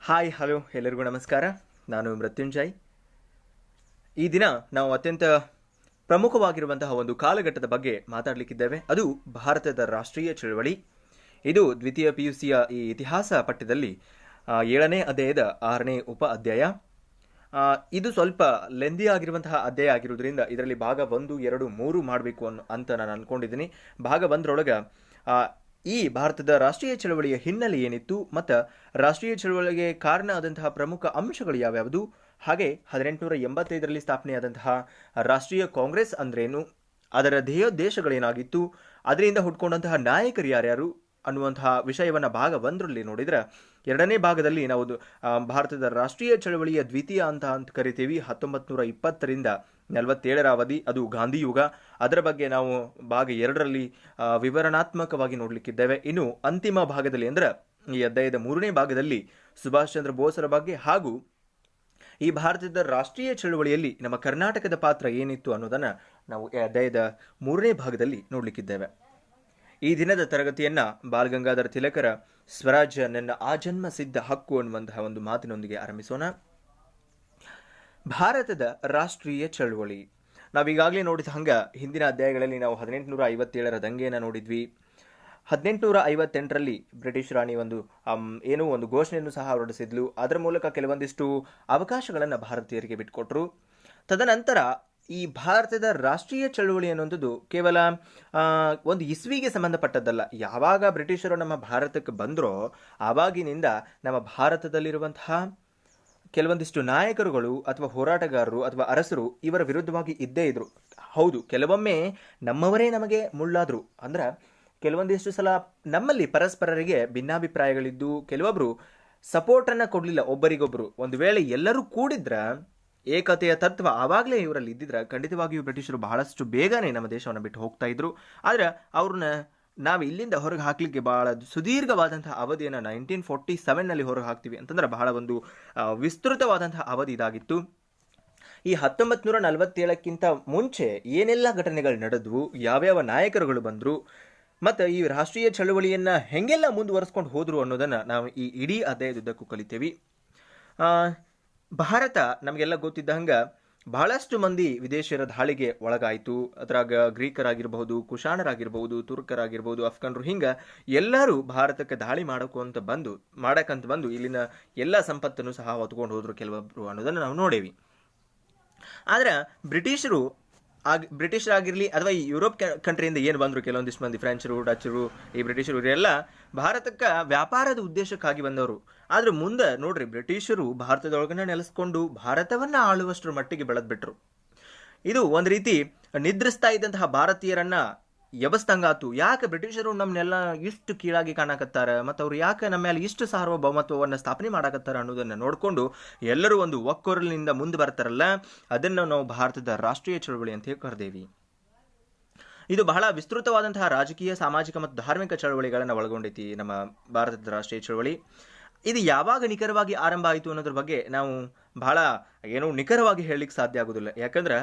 Hi hello ಎಲ್ಲರಿಗೂ ನಮಸ್ಕಾರ. ನಾನು ಮೃತ್ಯುಂಜಯ್. ಈ ದಿನ ನಾವು ಅತ್ಯಂತ ಪ್ರಮುಖವಾಗಿರುವಂತಹ ಒಂದು ಕಾಲಘಟ್ಟದ ಬಗ್ಗೆ ಮಾತಾಡಲಿಕ್ಕಿದ್ದೇವೆ. ಅದು ಭಾರತದ ರಾಷ್ಟ್ರೀಯ ಚಳವಳಿ. ಇದು ದ್ವಿತೀಯ PUCಯ ಈ ಇತಿಹಾಸ ಪಠ್ಯದಲ್ಲಿ 7ನೇ ಅಧ್ಯಾಯದ 6ನೇ ಉಪ ಅಧ್ಯಾಯ. ಇದು ಸ್ವಲ್ಪ ಲೆಂದಿ ಆಗಿರುವಂತಹ ಅಧ್ಯಾಯ ಆಗಿರುವುದರಿಂದ ಇದರಲ್ಲಿ ಭಾಗ 1, 2, 3 ಮಾಡಬೇಕು ಅಂತ ನಾನು ಅನ್ಕೊಂಡಿದ್ದೀನಿ. ಭಾಗ 1ರೊಳಗೆ ಈ ಭಾರತದ ರಾಷ್ಟ್ರೀಯ ಚಳವಳಿಯ ಹಿನ್ನೆಲೆ ಏನಿತ್ತು ಮತ್ತು ರಾಷ್ಟ್ರೀಯ ಚಳವಳಿಗೆ ಕಾರಣ ಆದಂತಹ ಪ್ರಮುಖ ಅಂಶಗಳು ಯಾವ್ಯಾವುದು, ಹಾಗೆ 1885ರಲ್ಲಿ ಸ್ಥಾಪನೆಯಾದಂತಹ ರಾಷ್ಟ್ರೀಯ ಕಾಂಗ್ರೆಸ್ ಅಂದ್ರೇನು, ಅದರ ಧ್ಯೇಯೋದ್ದೇಶಗಳೇನಾಗಿತ್ತು, ಅದರಿಂದ ಹುಟ್ಕೊಂಡಂತಹ ನಾಯಕರು ಯಾರ್ಯಾರು ಅನ್ನುವಂತಹ ವಿಷಯವನ್ನು ಭಾಗ 1ರಲ್ಲಿ ನೋಡಿದರೆ, ಎರಡನೇ ಭಾಗದಲ್ಲಿ ನಾವು ಭಾರತದ ರಾಷ್ಟ್ರೀಯ ಚಳವಳಿಯ ದ್ವಿತೀಯ ಅಂತ ಕರಿತೀವಿ. 1920ರಿಂದ 47ರ ಅವಧಿ, ಅದು ಗಾಂಧಿ ಯುಗ. ಅದರ ಬಗ್ಗೆ ನಾವು ಭಾಗ 2ರಲ್ಲಿ ವಿವರಣಾತ್ಮಕವಾಗಿ ನೋಡಲಿಕ್ಕಿದ್ದೇವೆ. ಇನ್ನು ಅಂತಿಮ ಭಾಗದಲ್ಲಿ ಅಂದರೆ ಈ ಅಧ್ಯಾಯದ 3ನೇ ಭಾಗದಲ್ಲಿ ಸುಭಾಷ್ ಚಂದ್ರ ಬೋಸರ ಬಗ್ಗೆ ಹಾಗೂ ಈ ಭಾರತದ ರಾಷ್ಟ್ರೀಯ ಚಳವಳಿಯಲ್ಲಿ ನಮ್ಮ ಕರ್ನಾಟಕದ ಪಾತ್ರ ಏನಿತ್ತು ಅನ್ನೋದನ್ನು ನಾವು ಈ ಅಧ್ಯಾಯದ 3ನೇ ಭಾಗದಲ್ಲಿ ನೋಡಲಿಕ್ಕಿದ್ದೇವೆ. ಈ ದಿನದ ತರಗತಿಯನ್ನ ಬಾಲಗಂಗಾಧರ ತಿಲಕರ ಸ್ವರಾಜ್ಯ ನನ್ನ ಆಜನ್ಮ ಸಿದ್ಧ ಹಕ್ಕು ಅನ್ನುವಂತಹ ಒಂದು ಮಾತಿನೊಂದಿಗೆ ಆರಂಭಿಸೋಣ. ಭಾರತದ ರಾಷ್ಟ್ರೀಯ ಚಳವಳಿ ನಾವೀಗಾಗಲೇ ನೋಡಿದ ಹಂಗ ಹಿಂದಿನ ಅಧ್ಯಾಯಗಳಲ್ಲಿ ನಾವು 1857ರ ದಂಗೆಯನ್ನು ನೋಡಿದ್ವಿ. 1858ರಲ್ಲಿ ಬ್ರಿಟಿಷ್ ರಾಣಿ ಒಂದು ಘೋಷಣೆಯನ್ನು ಸಹ ಹೊರಡಿಸಿದ್ಲು. ಅದರ ಮೂಲಕ ಕೆಲವೊಂದಿಷ್ಟು ಅವಕಾಶಗಳನ್ನು ಭಾರತೀಯರಿಗೆ ಬಿಟ್ಟುಕೊಟ್ರು. ತದನಂತರ ಈ ಭಾರತದ ರಾಷ್ಟ್ರೀಯ ಚಳವಳಿ ಅನ್ನುವಂಥದ್ದು ಕೇವಲ ಒಂದು ಇಸ್ವಿಗೆ ಸಂಬಂಧಪಟ್ಟದ್ದಲ್ಲ. ಯಾವಾಗ ಬ್ರಿಟಿಷರು ನಮ್ಮ ಭಾರತಕ್ಕೆ ಬಂದರೋ ಆವಾಗಿನಿಂದ ನಮ್ಮ ಭಾರತದಲ್ಲಿರುವಂತಹ ಕೆಲವೊಂದಿಷ್ಟು ನಾಯಕರುಗಳು ಅಥವಾ ಹೋರಾಟಗಾರರು ಅಥವಾ ಅರಸರು ಇವರ ವಿರುದ್ಧವಾಗಿ ಇದ್ದೇ ಇದ್ರು. ಹೌದು, ಕೆಲವೊಮ್ಮೆ ನಮ್ಮವರೇ ನಮಗೆ ಮುಳ್ಳಾದ್ರು. ಅಂದ್ರೆ ಕೆಲವೊಂದಿಷ್ಟು ಸಲ ನಮ್ಮಲ್ಲಿ ಪರಸ್ಪರರಿಗೆ ಭಿನ್ನಾಭಿಪ್ರಾಯಗಳಿದ್ದು ಕೆಲವೊಬ್ರು ಸಪೋರ್ಟನ್ನು ಕೊಡಲಿಲ್ಲ ಒಬ್ಬರಿಗೊಬ್ಬರು. ಒಂದು ವೇಳೆ ಎಲ್ಲರೂ ಕೂಡಿದ್ರ ಏಕತೆಯ ತತ್ವ ಆವಾಗಲೇ ಇವರಲ್ಲಿ ಇದ್ದಿದ್ರೆ ಖಂಡಿತವಾಗಿಯೂ ಬ್ರಿಟಿಷರು ಬಹಳಷ್ಟು ಬೇಗನೆ ನಮ್ಮ ದೇಶವನ್ನು ಬಿಟ್ಟು ಹೋಗ್ತಾ ಇದ್ರು. ಆದರೆ ಅವ್ರನ್ನ ನಾವು ಇಲ್ಲಿಂದ ಹೊರಗೆ ಹಾಕಲಿಕ್ಕೆ ಬಹಳ ಸುದೀರ್ಘವಾದಂತಹ ಅವಧಿಯನ್ನು 1947ನಲ್ಲಿ ಹೊರಗೆ ಹಾಕ್ತೀವಿ ಅಂತಂದ್ರೆ ಬಹಳ ಒಂದು ವಿಸ್ತೃತವಾದಂತಹ ಅವಧಿ ಇದಾಗಿತ್ತು. ಈ 1947ಕ್ಕಿಂತ ಮುಂಚೆ ಏನೆಲ್ಲ ಘಟನೆಗಳು ನಡೆದ್ವು, ಯಾವ್ಯಾವ ನಾಯಕರುಗಳು ಬಂದರು ಮತ್ತು ಈ ರಾಷ್ಟ್ರೀಯ ಚಳವಳಿಯನ್ನು ಹೆಂಗೆಲ್ಲ ಮುಂದುವರಿಸ್ಕೊಂಡು ಹೋದ್ರು ಅನ್ನೋದನ್ನು ನಾವು ಈ ಇಡೀ ಅಧ್ಯಾಯದುದ್ದಕ್ಕೂ ಕಲಿತೇವೆ. ಭಾರತ ನಮಗೆಲ್ಲ ಗೊತ್ತಿದ್ದ ಹಂಗೆ ಬಹಳಷ್ಟು ಮಂದಿ ವಿದೇಶಿಯರ ದಾಳಿಗೆ ಒಳಗಾಯಿತು. ಅದ್ರಾಗ ಗ್ರೀಕರಾಗಿರ್ಬಹುದು, ಕುಶಾಣರಾಗಿರ್ಬಹುದು, ತುರ್ಕರಾಗಿರ್ಬಹುದು, ಅಫ್ಘಾನರು, ಹಿಂಗೆ ಎಲ್ಲರೂ ಭಾರತಕ್ಕೆ ದಾಳಿ ಮಾಡಕ್ಕಂತ ಬಂದು ಇಲ್ಲಿನ ಎಲ್ಲ ಸಂಪತ್ತನ್ನು ಸಹ ಹೊತ್ಕೊಂಡು ಹೋದ್ರು ಕೆಲವೊಬ್ರು ಅನ್ನೋದನ್ನು ನಾವು ನೋಡೇವಿ. ಆದ್ರೆ ಬ್ರಿಟಿಷರಾಗಿರಲಿ ಅಥವಾ ಈ ಯುರೋಪ್ ಕಂಟ್ರಿಯಿಂದ ಏನು ಬಂದರು, ಕೆಲವೊಂದಿಷ್ಟು ಮಂದಿ ಫ್ರೆಂಚರು, ಡಚ್ಚರು, ಈ ಬ್ರಿಟಿಷರು ಇವರೆಲ್ಲ ಭಾರತಕ್ಕೆ ವ್ಯಾಪಾರದ ಉದ್ದೇಶಕ್ಕಾಗಿ ಬಂದವರು. ಆದ್ರೆ ಮುಂದೆ ನೋಡ್ರಿ, ಬ್ರಿಟಿಷರು ಭಾರತದೊಳಗನೆ ನೆಲೆಸ್ಕೊಂಡು ಭಾರತವನ್ನ ಆಳುವಷ್ಟರ ಮಟ್ಟಿಗೆ ಬೆಳೆದ್ಬಿಟ್ರು. ಇದು ಒಂದು ರೀತಿ ನಿದ್ರಿಸ್ತಾ ಇದ್ದಂತಹ ಭಾರತೀಯರನ್ನ ಎಬಸ್ತಂಗಾತು. ಯಾಕೆ ಬ್ರಿಟಿಷರು ನಮ್ಮನ್ನೆಲ್ಲ ಇಷ್ಟು ಕೀಳಾಗಿ ಕಾಣಕತ್ತಾರ ಮತ್ತು ಅವ್ರು ಯಾಕೆ ನಮ್ಮ ಮೇಲೆ ಇಷ್ಟು ಸಾರ್ವಭೌಮತ್ವವನ್ನು ಸ್ಥಾಪನೆ ಮಾಡಕತ್ತಾರ ಅನ್ನೋದನ್ನು ನೋಡಿಕೊಂಡು ಎಲ್ಲರೂ ಒಂದು ಒಕ್ಕೊರಲಿನಿಂದ ಮುಂದೆ ಬರ್ತಾರಲ್ಲ, ಅದನ್ನು ನಾವು ಭಾರತದ ರಾಷ್ಟ್ರೀಯ ಚಳವಳಿ ಅಂತ ಕರೆದೇವಿ. ಇದು ಬಹಳ ವಿಸ್ತೃತವಾದಂತಹ ರಾಜಕೀಯ, ಸಾಮಾಜಿಕ ಮತ್ತು ಧಾರ್ಮಿಕ ಚಳವಳಿಗಳನ್ನು ಒಳಗೊಂಡೈತಿ ನಮ್ಮ ಭಾರತದ ರಾಷ್ಟ್ರೀಯ ಚಳವಳಿ. ಇದು ಯಾವಾಗ ನಿಖರವಾಗಿ ಆರಂಭ ಆಯಿತು ಅನ್ನೋದ್ರ ಬಗ್ಗೆ ನಾವು ಬಹಳ ನಿಖರವಾಗಿ ಹೇಳಲಿಕ್ಕೆ ಸಾಧ್ಯ ಆಗೋದಿಲ್ಲ. ಯಾಕಂದ್ರೆ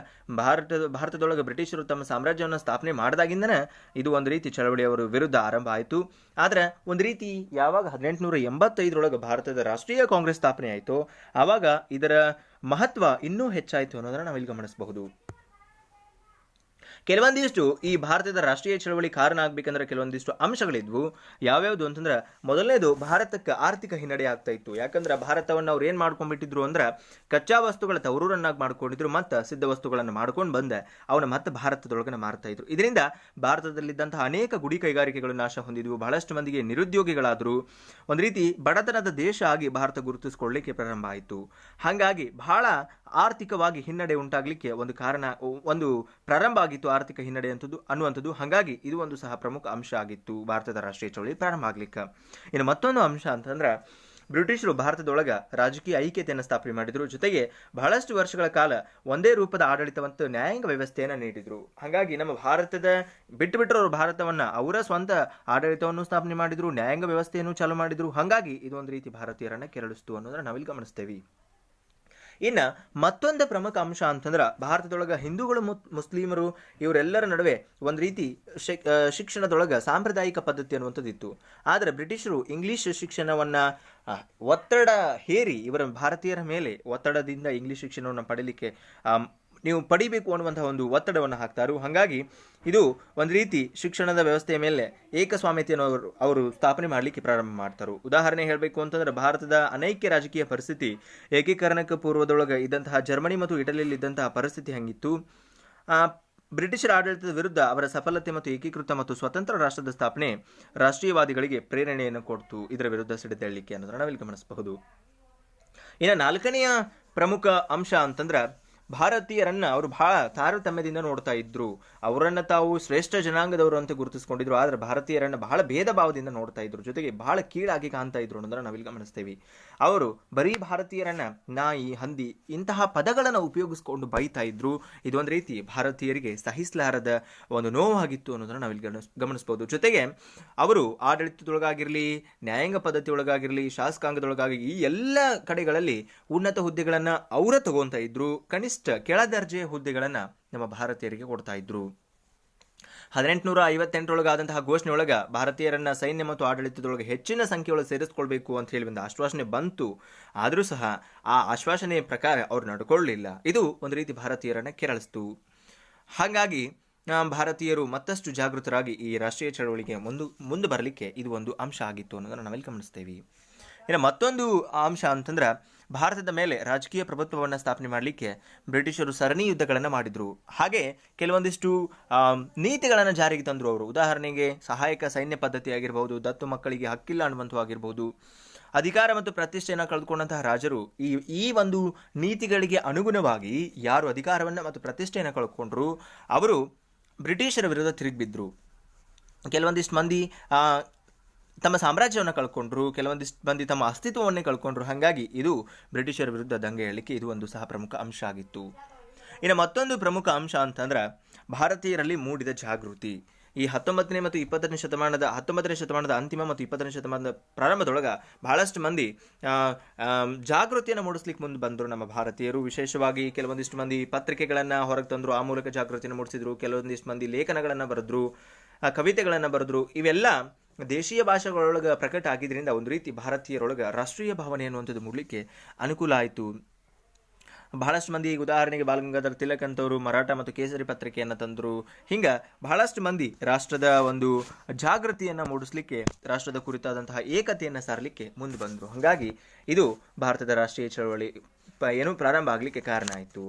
ಭಾರತದೊಳಗೆ ಬ್ರಿಟಿಷರು ತಮ್ಮ ಸಾಮ್ರಾಜ್ಯವನ್ನು ಸ್ಥಾಪನೆ ಮಾಡಿದಾಗಿಂದನೇ ಇದು ಒಂದು ರೀತಿ ಚಳವಳಿಯವರ ವಿರುದ್ಧ ಆರಂಭ ಆಯಿತು. ಆದರೆ ಒಂದು ರೀತಿ ಯಾವಾಗ 1885ರೊಳಗೆ ಭಾರತದ ರಾಷ್ಟ್ರೀಯ ಕಾಂಗ್ರೆಸ್ ಸ್ಥಾಪನೆ ಆಯಿತು ಆವಾಗ ಇದರ ಮಹತ್ವ ಇನ್ನೂ ಹೆಚ್ಚಾಯಿತು ಅನ್ನೋದನ್ನು ನಾವಿಲ್ಲಿ ಗಮನಿಸಬಹುದು. ಕೆಲವೊಂದಿಷ್ಟು ಈ ಭಾರತದ ರಾಷ್ಟ್ರೀಯ ಚಳವಳಿ ಕಾರಣ ಆಗ್ಬೇಕಂದ್ರೆ ಕೆಲವೊಂದಿಷ್ಟು ಅಂಶಗಳಿದ್ವು. ಯಾವ್ಯಾವುದು ಅಂತಂದ್ರೆ, ಮೊದಲನೇದು ಭಾರತಕ್ಕೆ ಆರ್ಥಿಕ ಹಿನ್ನಡೆ ಆಗ್ತಾ ಇತ್ತು. ಯಾಕಂದ್ರೆ ಭಾರತವನ್ನು ಅವ್ರು ಏನ್ ಮಾಡ್ಕೊಂಡ್ಬಿಟ್ಟಿದ್ರು ಅಂದ್ರೆ ಕಚ್ಚಾ ವಸ್ತುಗಳ ತವರೂರನ್ನಾಗಿ ಮಾಡ್ಕೊಂಡಿದ್ರು ಮತ್ತು ಸಿದ್ಧ ವಸ್ತುಗಳನ್ನು ಮಾಡ್ಕೊಂಡು ಬಂದೆ ಅವನ್ನ ಮತ್ತೆ ಭಾರತದೊಳಗನೆ ಮಾರ್ತಾ ಇದ್ರು. ಇದರಿಂದ ಭಾರತದಲ್ಲಿದ್ದಂತಹ ಅನೇಕ ಗುಡಿ ಕೈಗಾರಿಕೆಗಳು ನಾಶ ಹೊಂದಿದ್ವು. ಬಹಳಷ್ಟು ಮಂದಿಗೆ ನಿರುದ್ಯೋಗಿಗಳಾದ್ರು. ಒಂದು ರೀತಿ ಬಡತನದ ದೇಶ ಆಗಿ ಭಾರತ ಗುರುತಿಸಿಕೊಳ್ಳಲಿಕ್ಕೆ ಪ್ರಾರಂಭ ಆಯಿತು. ಹಾಗಾಗಿ ಬಹಳ ಆರ್ಥಿಕವಾಗಿ ಹಿನ್ನಡೆ ಉಂಟಾಗಲಿಕ್ಕೆ ಒಂದು ಪ್ರಾರಂಭ ಆಗಿತ್ತು ಆರ್ಥಿಕ ಹಿನ್ನಡೆ ಅನ್ನುವಂಥದ್ದು. ಹಾಗಾಗಿ ಇದು ಒಂದು ಸಹ ಪ್ರಮುಖ ಅಂಶ ಆಗಿತ್ತು ಭಾರತದ ರಾಷ್ಟ್ರೀಯ ಚಳವಳಿ ಪ್ರಾರಂಭ ಆಗ್ಲಿಕ್ಕೆ. ಇನ್ನು ಮತ್ತೊಂದು ಅಂಶ ಅಂತಂದ್ರೆ, ಬ್ರಿಟಿಷರು ಭಾರತದೊಳಗ ರಾಜಕೀಯ ಐಕ್ಯತೆಯನ್ನು ಸ್ಥಾಪನೆ ಮಾಡಿದ್ರು. ಜೊತೆಗೆ ಬಹಳಷ್ಟು ವರ್ಷಗಳ ಕಾಲ ಒಂದೇ ರೂಪದ ಆಡಳಿತ ಮತ್ತು ನ್ಯಾಯಾಂಗ ವ್ಯವಸ್ಥೆಯನ್ನು ನೀಡಿದ್ರು. ಹಾಗಾಗಿ ನಮ್ಮ ಬಿಟ್ಟರು ಅವರು ಭಾರತವನ್ನ ಅವರ ಸ್ವಂತ ಆಡಳಿತವನ್ನು ಸ್ಥಾಪನೆ ಮಾಡಿದ್ರು, ನ್ಯಾಯಾಂಗ ವ್ಯವಸ್ಥೆಯನ್ನು ಚಾಲೂ ಮಾಡಿದ್ರು. ಹಾಗಾಗಿ ಇದೊಂದು ರೀತಿ ಭಾರತೀಯರನ್ನ ಕೆರಳಿಸ್ತು ಅನ್ನೋದನ್ನ ನಾವಿಲ್ಲಿ ಗಮನಿಸ್ತೇವೆ. ಇನ್ನು ಮತ್ತೊಂದು ಪ್ರಮುಖ ಅಂಶ ಅಂತಂದ್ರೆ ಭಾರತದೊಳಗೆ ಹಿಂದೂಗಳು ಮುಸ್ಲಿಮರು ಇವರೆಲ್ಲರ ನಡುವೆ ಒಂದು ರೀತಿ ಶಿಕ್ಷಣದೊಳಗೆ ಸಾಂಪ್ರದಾಯಿಕ ಪದ್ಧತಿ ಅನ್ನುವಂಥದ್ದು ಇತ್ತು. ಆದರೆ ಬ್ರಿಟಿಷರು ಇಂಗ್ಲಿಷ್ ಶಿಕ್ಷಣವನ್ನು ಒತ್ತಡ ಹೇರಿ ಇವರ ಭಾರತೀಯರ ಮೇಲೆ ಒತ್ತಡದಿಂದ ಇಂಗ್ಲಿಷ್ ಶಿಕ್ಷಣವನ್ನು ಪಡೀಲಿಕ್ಕೆ ನೀವು ಪಡಿಬೇಕು ಅನ್ನುವಂತಹ ಒಂದು ಒತ್ತಡವನ್ನು ಹಾಕ್ತಾರು. ಹಾಗಾಗಿ ಇದು ಒಂದು ರೀತಿ ಶಿಕ್ಷಣದ ವ್ಯವಸ್ಥೆಯ ಮೇಲೆ ಏಕಸ್ವಾಮ್ಯತೆಯನ್ನು ಅವರು ಸ್ಥಾಪನೆ ಮಾಡಲಿಕ್ಕೆ ಪ್ರಾರಂಭ ಮಾಡ್ತಾರೆ. ಉದಾಹರಣೆ ಹೇಳಬೇಕು ಅಂತಂದ್ರೆ ಭಾರತದ ಅನೈಕ್ಯ ರಾಜಕೀಯ ಪರಿಸ್ಥಿತಿ ಏಕೀಕರಣಕ್ಕೆ ಪೂರ್ವದೊಳಗೆ ಇದ್ದಂತಹ ಜರ್ಮನಿ ಮತ್ತು ಇಟಲಿಯಲ್ಲಿ ಇದ್ದಂತಹ ಪರಿಸ್ಥಿತಿ ಹಂಗಿತ್ತು. ಬ್ರಿಟಿಷರ ಆಡಳಿತದ ವಿರುದ್ಧ ಅವರ ಸಫಲತೆ ಮತ್ತು ಏಕೀಕೃತ ಮತ್ತು ಸ್ವತಂತ್ರ ರಾಷ್ಟ್ರದ ಸ್ಥಾಪನೆ ರಾಷ್ಟ್ರೀಯವಾದಿಗಳಿಗೆ ಪ್ರೇರಣೆಯನ್ನು ಕೊಡ್ತು ಇದರ ವಿರುದ್ಧ ಸಿಡಿದೇಳಲಿಕ್ಕೆ ಅನ್ನೋದನ್ನು ನಾವಿಲ್ಲಿ ಗಮನಿಸಬಹುದು. ಇನ್ನು ನಾಲ್ಕನೆಯ ಪ್ರಮುಖ ಅಂಶ ಅಂತಂದ್ರೆ ಭಾರತೀಯರನ್ನ ಅವರು ಬಹಳ ತಾರತಮ್ಯದಿಂದ ನೋಡ್ತಾ ಇದ್ರು. ಅವರನ್ನ ತಾವು ಶ್ರೇಷ್ಠ ಜನಾಂಗದವರು ಅಂತ ಗುರುತಿಸಿಕೊಂಡಿದ್ರು. ಆದ್ರೆ ಭಾರತೀಯರನ್ನ ಬಹಳ ಭೇದ ಭಾವದಿಂದ ನೋಡ್ತಾ ಇದ್ರು, ಜೊತೆಗೆ ಬಹಳ ಕೀಳಾಗಿ ಕಾಣ್ತಾ ಇದ್ರು ಅನ್ನೋದನ್ನ ನಾವಿಲ್ಲಿ ಗಮನಿಸ್ತೇವೆ. ಅವರು ಬರೀ ಭಾರತೀಯರನ್ನ ನಾಯಿ, ಹಂದಿ ಇಂತಹ ಪದಗಳನ್ನು ಉಪಯೋಗಿಸ್ಕೊಂಡು ಬೈತಾ ಇದ್ರು. ಇದೊಂದು ರೀತಿ ಭಾರತೀಯರಿಗೆ ಸಹಿಸಲಾರದ ಒಂದು ನೋವಾಗಿತ್ತು ಅನ್ನೋದನ್ನ ನಾವಿಲ್ಲಿ ಗಮನಿಸಬಹುದು. ಜೊತೆಗೆ ಅವರು ಆಡಳಿತದೊಳಗಾಗಿರ್ಲಿ, ನ್ಯಾಯಾಂಗ ಪದ್ಧತಿ ಒಳಗಾಗಿರ್ಲಿ, ಶಾಸಕಾಂಗದೊಳಗಾಗಿ ಈ ಎಲ್ಲ ಕಡೆಗಳಲ್ಲಿ ಉನ್ನತ ಹುದ್ದೆಗಳನ್ನ ಅವರ ತಗೊಂತ ಇದ್ರು. ಕನಿಷ್ಠ ಕೆಳದರ್ಜೆಯ ಹುದ್ದೆಗಳನ್ನ ನಮ್ಮ ಭಾರತೀಯರಿಗೆ ಕೊಡ್ತಾ ಇದ್ರು. 1858 ಘೋಷಣೆ ಒಳಗ ಭಾರತೀಯರನ್ನ ಸೈನ್ಯ ಮತ್ತು ಆಡಳಿತದೊಳಗೆ ಹೆಚ್ಚಿನ ಸಂಖ್ಯೆಯೊಳಗೆ ಸೇರಿಸಿಕೊಳ್ಬೇಕು ಅಂತ ಹೇಳಿ ಒಂದು ಆಶ್ವಾಸನೆ ಬಂತು. ಆದರೂ ಸಹ ಆ ಆಶ್ವಾಸನೆ ಪ್ರಕಾರ ಅವ್ರು ನಡ್ಕೊಳ್ಳಲಿಲ್ಲ. ಇದು ಒಂದು ರೀತಿ ಭಾರತೀಯರನ್ನ ಕೆರಳಿಸ್ತು. ಹಾಗಾಗಿ ಭಾರತೀಯರು ಮತ್ತಷ್ಟು ಜಾಗೃತರಾಗಿ ಈ ರಾಷ್ಟ್ರೀಯ ಚಳವಳಿಗೆ ಮುಂದೆ ಬರಲಿಕ್ಕೆ ಇದು ಒಂದು ಅಂಶ ಆಗಿತ್ತು ಅನ್ನೋದನ್ನು ನಾವೆಲ್ಲಿ ಗಮನಿಸ್ತೇವೆ. ಇನ್ನು ಮತ್ತೊಂದು ಅಂಶ ಅಂತಂದ್ರೆ ಭಾರತದ ಮೇಲೆ ರಾಜಕೀಯ ಪ್ರಭುತ್ವವನ್ನು ಸ್ಥಾಪನೆ ಮಾಡಲಿಕ್ಕೆ ಬ್ರಿಟಿಷರು ಸರಣಿ ಯುದ್ಧಗಳನ್ನು ಮಾಡಿದ್ರು. ಹಾಗೆ ಕೆಲವೊಂದಿಷ್ಟು ನೀತಿಗಳನ್ನು ಜಾರಿಗೆ ತಂದರು ಅವರು. ಉದಾಹರಣೆಗೆ ಸಹಾಯಕ ಸೈನ್ಯ ಪದ್ಧತಿ ಆಗಿರಬಹುದು, ದತ್ತು ಮಕ್ಕಳಿಗೆ ಹಕ್ಕಿಲ್ಲ ಅನ್ನುವಂಥವಾಗಿರ್ಬೋದು. ಅಧಿಕಾರ ಮತ್ತು ಪ್ರತಿಷ್ಠೆಯನ್ನು ಕಳೆದುಕೊಂಡಂತಹ ರಾಜರು ಈ ಒಂದು ನೀತಿಗಳಿಗೆ ಅನುಗುಣವಾಗಿ ಯಾರು ಅಧಿಕಾರವನ್ನು ಮತ್ತು ಪ್ರತಿಷ್ಠೆಯನ್ನು ಕಳ್ಕೊಂಡ್ರು ಅವರು ಬ್ರಿಟಿಷರ ವಿರುದ್ಧ ತಿರುಗಿಬಿದ್ರು. ಕೆಲವೊಂದಿಷ್ಟು ಮಂದಿ ತಮ್ಮ ಸಾಮ್ರಾಜ್ಯವನ್ನು ಕಳ್ಕೊಂಡ್ರು, ಕೆಲವೊಂದಿಷ್ಟು ಮಂದಿ ತಮ್ಮ ಅಸ್ತಿತ್ವವನ್ನೇ ಕಳ್ಕೊಂಡ್ರು. ಹಾಗಾಗಿ ಇದು ಬ್ರಿಟಿಷರ ವಿರುದ್ಧ ದಂಗೆ ಏಳಲಿಕ್ಕೆ ಇದು ಒಂದು ಸಹ ಪ್ರಮುಖ ಅಂಶ ಆಗಿತ್ತು. ಇನ್ನು ಮತ್ತೊಂದು ಪ್ರಮುಖ ಅಂಶ ಅಂತಂದ್ರೆ ಭಾರತೀಯರಲ್ಲಿ ಮೂಡಿದ ಜಾಗೃತಿ. ಈ 19ನೇ ಮತ್ತು 20ನೇ ಶತಮಾನದ ಅಂತಿಮ ಮತ್ತು 20ನೇ ಶತಮಾನದ ಪ್ರಾರಂಭದೊಳಗೆ ಬಹಳಷ್ಟು ಮಂದಿ ಜಾಗೃತಿಯನ್ನು ಮೂಡಿಸ್ಲಿಕ್ಕೆ ಮುಂದೆ ಬಂದರು ನಮ್ಮ ಭಾರತೀಯರು. ವಿಶೇಷವಾಗಿ ಕೆಲವೊಂದಿಷ್ಟು ಮಂದಿ ಪತ್ರಿಕೆಗಳನ್ನು ಹೊರಗೆ ತಂದರು, ಆ ಮೂಲಕ ಜಾಗೃತಿಯನ್ನು ಮೂಡಿಸಿದ್ರು. ಕೆಲವೊಂದಿಷ್ಟು ಮಂದಿ ಲೇಖನಗಳನ್ನು ಬರೆದ್ರು, ಕವಿತೆಗಳನ್ನು ಬರೆದ್ರು. ಇವೆಲ್ಲ ದೇಶೀಯ ಭಾಷೆಗಳೊಳಗೆ ಪ್ರಕಟ ಆಗಿದ್ದರಿಂದ ಒಂದು ರೀತಿ ಭಾರತೀಯರೊಳಗೆ ರಾಷ್ಟ್ರೀಯ ಭಾವನೆ ಅನ್ನುವಂಥದ್ದು ಮೂಡಲಿಕ್ಕೆ ಅನುಕೂಲ ಆಯಿತು. ಬಹಳಷ್ಟು ಮಂದಿ, ಉದಾಹರಣೆಗೆ ಬಾಲಗಂಗಾಧರ ತಿಲಕ್ ಅಂತವರು ಮರಾಠ ಮತ್ತು ಕೇಸರಿ ಪತ್ರಿಕೆಯನ್ನು ತಂದರು. ಹಿಂಗೆ ಬಹಳಷ್ಟು ಮಂದಿ ರಾಷ್ಟ್ರದ ಒಂದು ಜಾಗೃತಿಯನ್ನು ಮೂಡಿಸ್ಲಿಕ್ಕೆ, ರಾಷ್ಟ್ರದ ಕುರಿತಾದಂತಹ ಏಕತೆಯನ್ನು ಸಾರಲಿಕ್ಕೆ ಮುಂದೆ ಬಂದರು. ಹಾಗಾಗಿ ಇದು ಭಾರತದ ರಾಷ್ಟ್ರೀಯ ಚಳವಳಿ ಪ್ರಾರಂಭ ಆಗಲಿಕ್ಕೆ ಕಾರಣ ಆಯಿತು.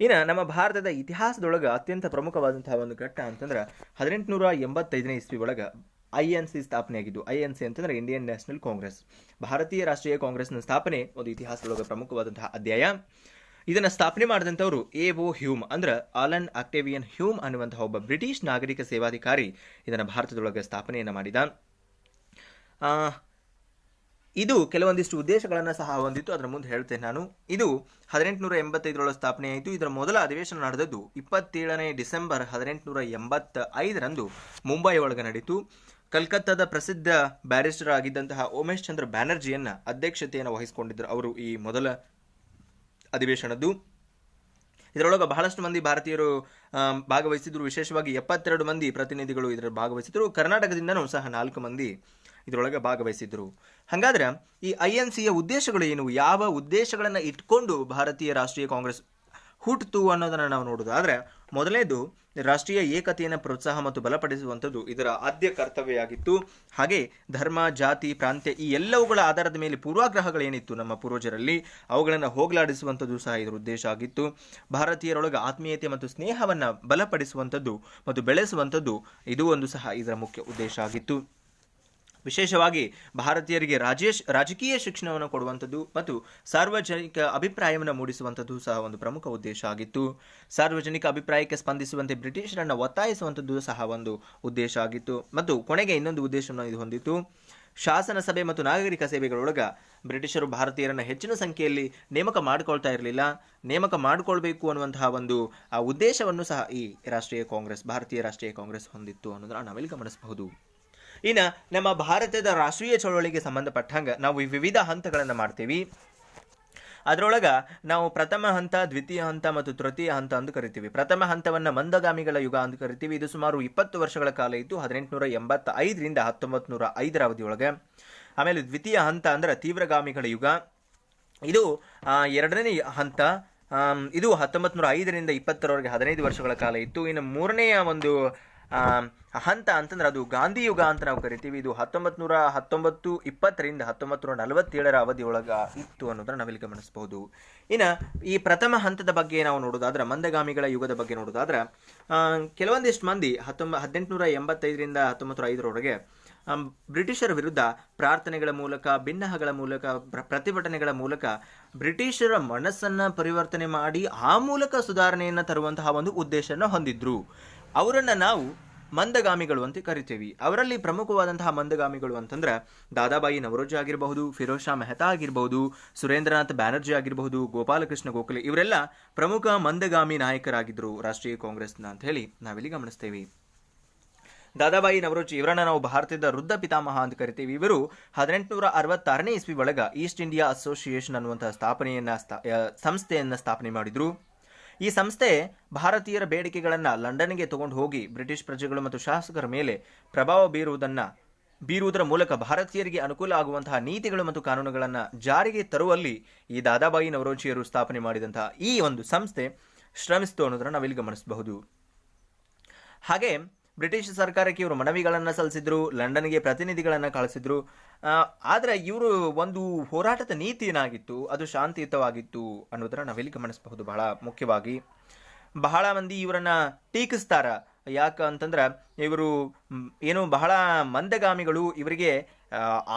ಇನ್ನು ನಮ್ಮ ಭಾರತದ ಇತಿಹಾಸದೊಳಗೆ ಅತ್ಯಂತ ಪ್ರಮುಖವಾದಂತಹ ಒಂದು ಘಟ್ಟ ಅಂತಂದ್ರೆ 1885ನೇ ಇಸ್ವಿ ಒಳಗೆ INC ಸ್ಥಾಪನೆ ಆಗಿದ್ದು. INC ಅಂತಂದ್ರೆ ಇಂಡಿಯನ್ ನ್ಯಾಷನಲ್ ಕಾಂಗ್ರೆಸ್, ಭಾರತೀಯ ರಾಷ್ಟ್ರೀಯ ಕಾಂಗ್ರೆಸ್ನ ಸ್ಥಾಪನೆ ಒಂದು ಇತಿಹಾಸದೊಳಗೆ ಪ್ರಮುಖವಾದಂತಹ ಅಧ್ಯಾಯ. ಇದನ್ನು ಸ್ಥಾಪನೆ ಮಾಡಿದಂಥವರು A.O. ಹ್ಯೂಮ್ ಅಂದ್ರೆ ಆಲನ್ ಆಕ್ಟೇವಿಯನ್ ಹ್ಯೂಮ್ ಅನ್ನುವಂತಹ ಒಬ್ಬ ಬ್ರಿಟಿಷ್ ನಾಗರಿಕ ಸೇವಾಧಿಕಾರಿ ಇದನ್ನು ಭಾರತದೊಳಗೆ ಸ್ಥಾಪನೆಯನ್ನು ಮಾಡಿದ. ಇದು ಕೆಲವೊಂದಿಷ್ಟು ಉದ್ದೇಶಗಳನ್ನು ಸಹ ಹೊಂದಿತ್ತು, ಅದರ ಮುಂದೆ ಹೇಳ್ತೇನೆ ನಾನು. ಇದು 1885 ಸ್ಥಾಪನೆ ಆಯಿತು. ಇದರ ಮೊದಲ ಅಧಿವೇಶನ ನಡೆದದ್ದು 27ನೇ ಡಿಸೆಂಬರ್ 1885 ಮುಂಬೈ ಒಳಗೆ ನಡೀತು. ಕಲ್ಕತ್ತಾದ ಪ್ರಸಿದ್ಧ ಬ್ಯಾರಿಸ್ಟರ್ ಆಗಿದ್ದಂತಹ ಉಮೇಶ್ ಚಂದ್ರ ಬ್ಯಾನರ್ಜಿಯನ್ನ ಅಧ್ಯಕ್ಷತೆಯನ್ನು ವಹಿಸಿಕೊಂಡಿದ್ದರು ಅವರು ಈ ಮೊದಲ ಅಧಿವೇಶನದ್ದು. ಇದರೊಳಗೆ ಬಹಳಷ್ಟು ಮಂದಿ ಭಾರತೀಯರು ಭಾಗವಹಿಸಿದ್ರು. ವಿಶೇಷವಾಗಿ 72 ಮಂದಿ ಪ್ರತಿನಿಧಿಗಳು ಇದರ ಭಾಗವಹಿಸಿದ್ರು. ಕರ್ನಾಟಕದಿಂದನೂ ಸಹ 4 ಮಂದಿ ಇದರೊಳಗೆ ಭಾಗವಹಿಸಿದ್ರು. ಹಾಗಾದ್ರೆ ಈ INCಯ ಉದ್ದೇಶಗಳು ಏನು, ಯಾವ ಉದ್ದೇಶಗಳನ್ನು ಇಟ್ಕೊಂಡು ಭಾರತೀಯ ರಾಷ್ಟ್ರೀಯ ಕಾಂಗ್ರೆಸ್ ಹುಟ್ಟಿತು ಅನ್ನೋದನ್ನು ನಾವು ನೋಡೋದಾದ್ರೆ, ಮೊದಲನೇದು ರಾಷ್ಟ್ರೀಯ ಏಕತೆಯನ್ನು ಪ್ರೋತ್ಸಾಹ ಮತ್ತು ಬಲಪಡಿಸುವಂಥದ್ದು ಇದರ ಆದ್ಯ ಕರ್ತವ್ಯ ಆಗಿತ್ತು. ಹಾಗೆ ಧರ್ಮ, ಜಾತಿ, ಪ್ರಾಂತ್ಯ ಈ ಎಲ್ಲವುಗಳ ಆಧಾರದ ಮೇಲೆ ಪೂರ್ವಾಗ್ರಹಗಳೇನಿತ್ತು ನಮ್ಮ ಪೂರ್ವಜರಲ್ಲಿ ಅವುಗಳನ್ನು ಹೋಗಲಾಡಿಸುವಂಥದ್ದು ಸಹ ಇದರ ಉದ್ದೇಶ ಆಗಿತ್ತು. ಭಾರತೀಯರೊಳಗೆ ಆತ್ಮೀಯತೆ ಮತ್ತು ಸ್ನೇಹವನ್ನು ಬಲಪಡಿಸುವಂಥದ್ದು ಮತ್ತು ಬೆಳೆಸುವಂಥದ್ದು ಇದು ಒಂದು ಸಹ ಇದರ ಮುಖ್ಯ ಉದ್ದೇಶ ಆಗಿತ್ತು. ವಿಶೇಷವಾಗಿ ಭಾರತೀಯರಿಗೆ ರಾಜಕೀಯ ಶಿಕ್ಷಣವನ್ನು ಕೊಡುವಂಥದ್ದು ಮತ್ತು ಸಾರ್ವಜನಿಕ ಅಭಿಪ್ರಾಯವನ್ನು ಮೂಡಿಸುವಂಥದ್ದು ಸಹ ಒಂದು ಪ್ರಮುಖ ಉದ್ದೇಶ ಆಗಿತ್ತು. ಸಾರ್ವಜನಿಕ ಅಭಿಪ್ರಾಯಕ್ಕೆ ಸ್ಪಂದಿಸುವಂತೆ ಬ್ರಿಟಿಷರನ್ನು ಒತ್ತಾಯಿಸುವಂಥದ್ದು ಸಹ ಒಂದು ಉದ್ದೇಶ ಆಗಿತ್ತು. ಮತ್ತು ಕೊನೆಗೆ ಇನ್ನೊಂದು ಉದ್ದೇಶವನ್ನು ಇದು ಹೊಂದಿತ್ತು. ಶಾಸನ ಸಭೆ ಮತ್ತು ನಾಗರಿಕ ಸೇವೆಗಳೊಳಗ ಬ್ರಿಟಿಷರು ಭಾರತೀಯರನ್ನು ಹೆಚ್ಚಿನ ಸಂಖ್ಯೆಯಲ್ಲಿ ನೇಮಕ ಮಾಡಿಕೊಳ್ತಾ ಇರಲಿಲ್ಲ. ನೇಮಕ ಮಾಡಿಕೊಳ್ಬೇಕು ಅನ್ನುವಂತಹ ಒಂದು ಉದ್ದೇಶವನ್ನು ಸಹ ಈ ಭಾರತೀಯ ರಾಷ್ಟ್ರೀಯ ಕಾಂಗ್ರೆಸ್ ಹೊಂದಿತ್ತು ಅನ್ನೋದನ್ನು ನಾವಿಲ್ಲಿ ಗಮನಿಸಬಹುದು. ಇನ್ನು ನಮ್ಮ ಭಾರತದ ರಾಷ್ಟ್ರೀಯ ಚಳವಳಿಗೆ ಸಂಬಂಧಪಟ್ಟಂಗೆ ನಾವು ವಿವಿಧ ಹಂತಗಳನ್ನು ಮಾಡ್ತೀವಿ. ಅದರೊಳಗ ನಾವು ಪ್ರಥಮ ಹಂತ, ದ್ವಿತೀಯ ಹಂತ ಮತ್ತು ತೃತೀಯ ಹಂತ ಅಂತ ಕರಿತೀವಿ. ಪ್ರಥಮ ಹಂತವನ್ನ ಮಂದಗಾಮಿಗಳ ಯುಗ ಅಂತ ಕರಿತೀವಿ. ಇದು ಸುಮಾರು 20 ವರ್ಷಗಳ ಕಾಲ ಇತ್ತು, 1885ರಿಂದ 1905ರ ಅವಧಿಯೊಳಗೆ. ಆಮೇಲೆ ದ್ವಿತೀಯ ಹಂತ ಅಂದ್ರೆ ತೀವ್ರಗಾಮಿಗಳ ಯುಗ. ಇದು ಎರಡನೇ ಹಂತ. ಇದು 1905ರಿಂದ 20ರವರೆಗೆ 15 ವರ್ಷಗಳ ಕಾಲ ಇತ್ತು. ಇನ್ನು ಮೂರನೆಯ ಒಂದು ಹಂತ ಅಂತಂದ್ರೆ ಅದು ಗಾಂಧಿ ಯುಗ ಅಂತ ನಾವು ಕರಿತೀವಿ. ಇದು 1919, 20ರಿಂದ 1947ರ ಅವಧಿಯೊಳಗ ಇತ್ತು ಅನ್ನೋದನ್ನ ನಾವಿಲ್ಲಿ ಗಮನಿಸಬಹುದು. ಇನ್ನು ಈ ಪ್ರಥಮ ಹಂತದ ಬಗ್ಗೆ ನಾವು ನೋಡೋದಾದ್ರೆ, ಮಂದಗಾಮಿಗಳ ಯುಗದ ಬಗ್ಗೆ ನೋಡೋದಾದ್ರೆ, ಕೆಲವೊಂದಿಷ್ಟು ಮಂದಿ 1885ರಿಂದ 1905ರವರೆಗೆ ಬ್ರಿಟಿಷರ ವಿರುದ್ಧ ಪ್ರಾರ್ಥನೆಗಳ ಮೂಲಕ, ಭಿನ್ನಹಗಳ ಮೂಲಕ, ಪ್ರತಿಭಟನೆಗಳ ಮೂಲಕ ಬ್ರಿಟಿಷರ ಮನಸ್ಸನ್ನ ಪರಿವರ್ತನೆ ಮಾಡಿ ಆ ಮೂಲಕ ಸುಧಾರಣೆಯನ್ನು ತರುವಂತಹ ಒಂದು ಉದ್ದೇಶನ ಹೊಂದಿದ್ರು. ಅವರನ್ನ ನಾವು ಮಂದಗಾಮಿಗಳು ಅಂತ ಕರಿತೀವಿ. ಅವರಲ್ಲಿ ಪ್ರಮುಖವಾದಂತಹ ಮಂದಗಾಮಿಗಳು ಅಂತಂದ್ರೆ ದಾದಾಬಾಯಿ ನವರೋಜಿ ಆಗಿರಬಹುದು, ಫಿರೋಜ್ ಶಾ ಮೆಹ್ತಾ ಆಗಿರಬಹುದು, ಸುರೇಂದ್ರನಾಥ್ ಬ್ಯಾನರ್ಜಿ ಆಗಿರಬಹುದು, ಗೋಪಾಲಕೃಷ್ಣ ಗೋಖಲೆ, ಇವರೆಲ್ಲ ಪ್ರಮುಖ ಮಂದಗಾಮಿ ನಾಯಕರಾಗಿದ್ರು ರಾಷ್ಟ್ರೀಯ ಕಾಂಗ್ರೆಸ್ನ ಅಂತ ಹೇಳಿ ನಾವಿಲ್ಲಿ ಗಮನಿಸ್ತೇವೆ. ದಾದಾಬಾಯಿ ನವರೋಜಿ ಇವರನ್ನ ನಾವು ಭಾರತದ ವೃದ್ಧ ಪಿತಾಮಹ ಅಂತ ಕರಿತೀವಿ. ಇವರು 1866ನೇ ಇಸ್ವಿ ಒಳಗ ಈಸ್ಟ್ ಇಂಡಿಯಾ ಅಸೋಸಿಯೇಷನ್ ಅನ್ನುವಂತಹ ಸಂಸ್ಥೆಯನ್ನ ಸ್ಥಾಪನೆ ಮಾಡಿದ್ರು. ಈ ಸಂಸ್ಥೆ ಭಾರತೀಯರ ಬೇಡಿಕೆಗಳನ್ನ ಲಂಡನ್ಗೆ ತಗೊಂಡು ಹೋಗಿ ಬ್ರಿಟಿಷ್ ಪ್ರಜೆಗಳು ಮತ್ತು ಶಾಸಕರ ಮೇಲೆ ಪ್ರಭಾವ ಬೀರುವುದರ ಮೂಲಕ ಭಾರತೀಯರಿಗೆ ಅನುಕೂಲ ಆಗುವಂತಹ ನೀತಿಗಳು ಮತ್ತು ಕಾನೂನುಗಳನ್ನು ಜಾರಿಗೆ ತರುವಲ್ಲಿ ಈ ದಾದಾಬಾಯಿ ನವರೋಜಿಯರು ಸ್ಥಾಪನೆ ಮಾಡಿದಂತಹ ಈ ಒಂದು ಸಂಸ್ಥೆ ಶ್ರಮಿಸಿತು ಅನ್ನೋದನ್ನ ನಾವಿಲ್ಲಿ ಗಮನಿಸಬಹುದು. ಹಾಗೆ ಬ್ರಿಟಿಷ್ ಸರ್ಕಾರಕ್ಕೆ ಇವರು ಮನವಿಗಳನ್ನು ಸಲ್ಲಿಸಿದ್ರು, ಲಂಡನ್ಗೆ ಪ್ರತಿನಿಧಿಗಳನ್ನು ಕಳಿಸಿದ್ರು. ಆದರೆ ಇವರು ಒಂದು ಹೋರಾಟದ ನೀತಿ ಏನಾಗಿತ್ತು, ಅದು ಶಾಂತಿಯುತವಾಗಿತ್ತು ಅನ್ನೋದನ್ನ ನಾವಿಲ್ಲಿ ಗಮನಿಸಬಹುದು. ಬಹಳ ಮುಖ್ಯವಾಗಿ ಬಹಳ ಮಂದಿ ಇವರನ್ನ ಟೀಕಿಸ್ತಾರ. ಯಾಕಂತಂದ್ರೆ ಇವರು ಏನು ಬಹಳ ಮಂದಗಾಮಿಗಳು, ಇವರಿಗೆ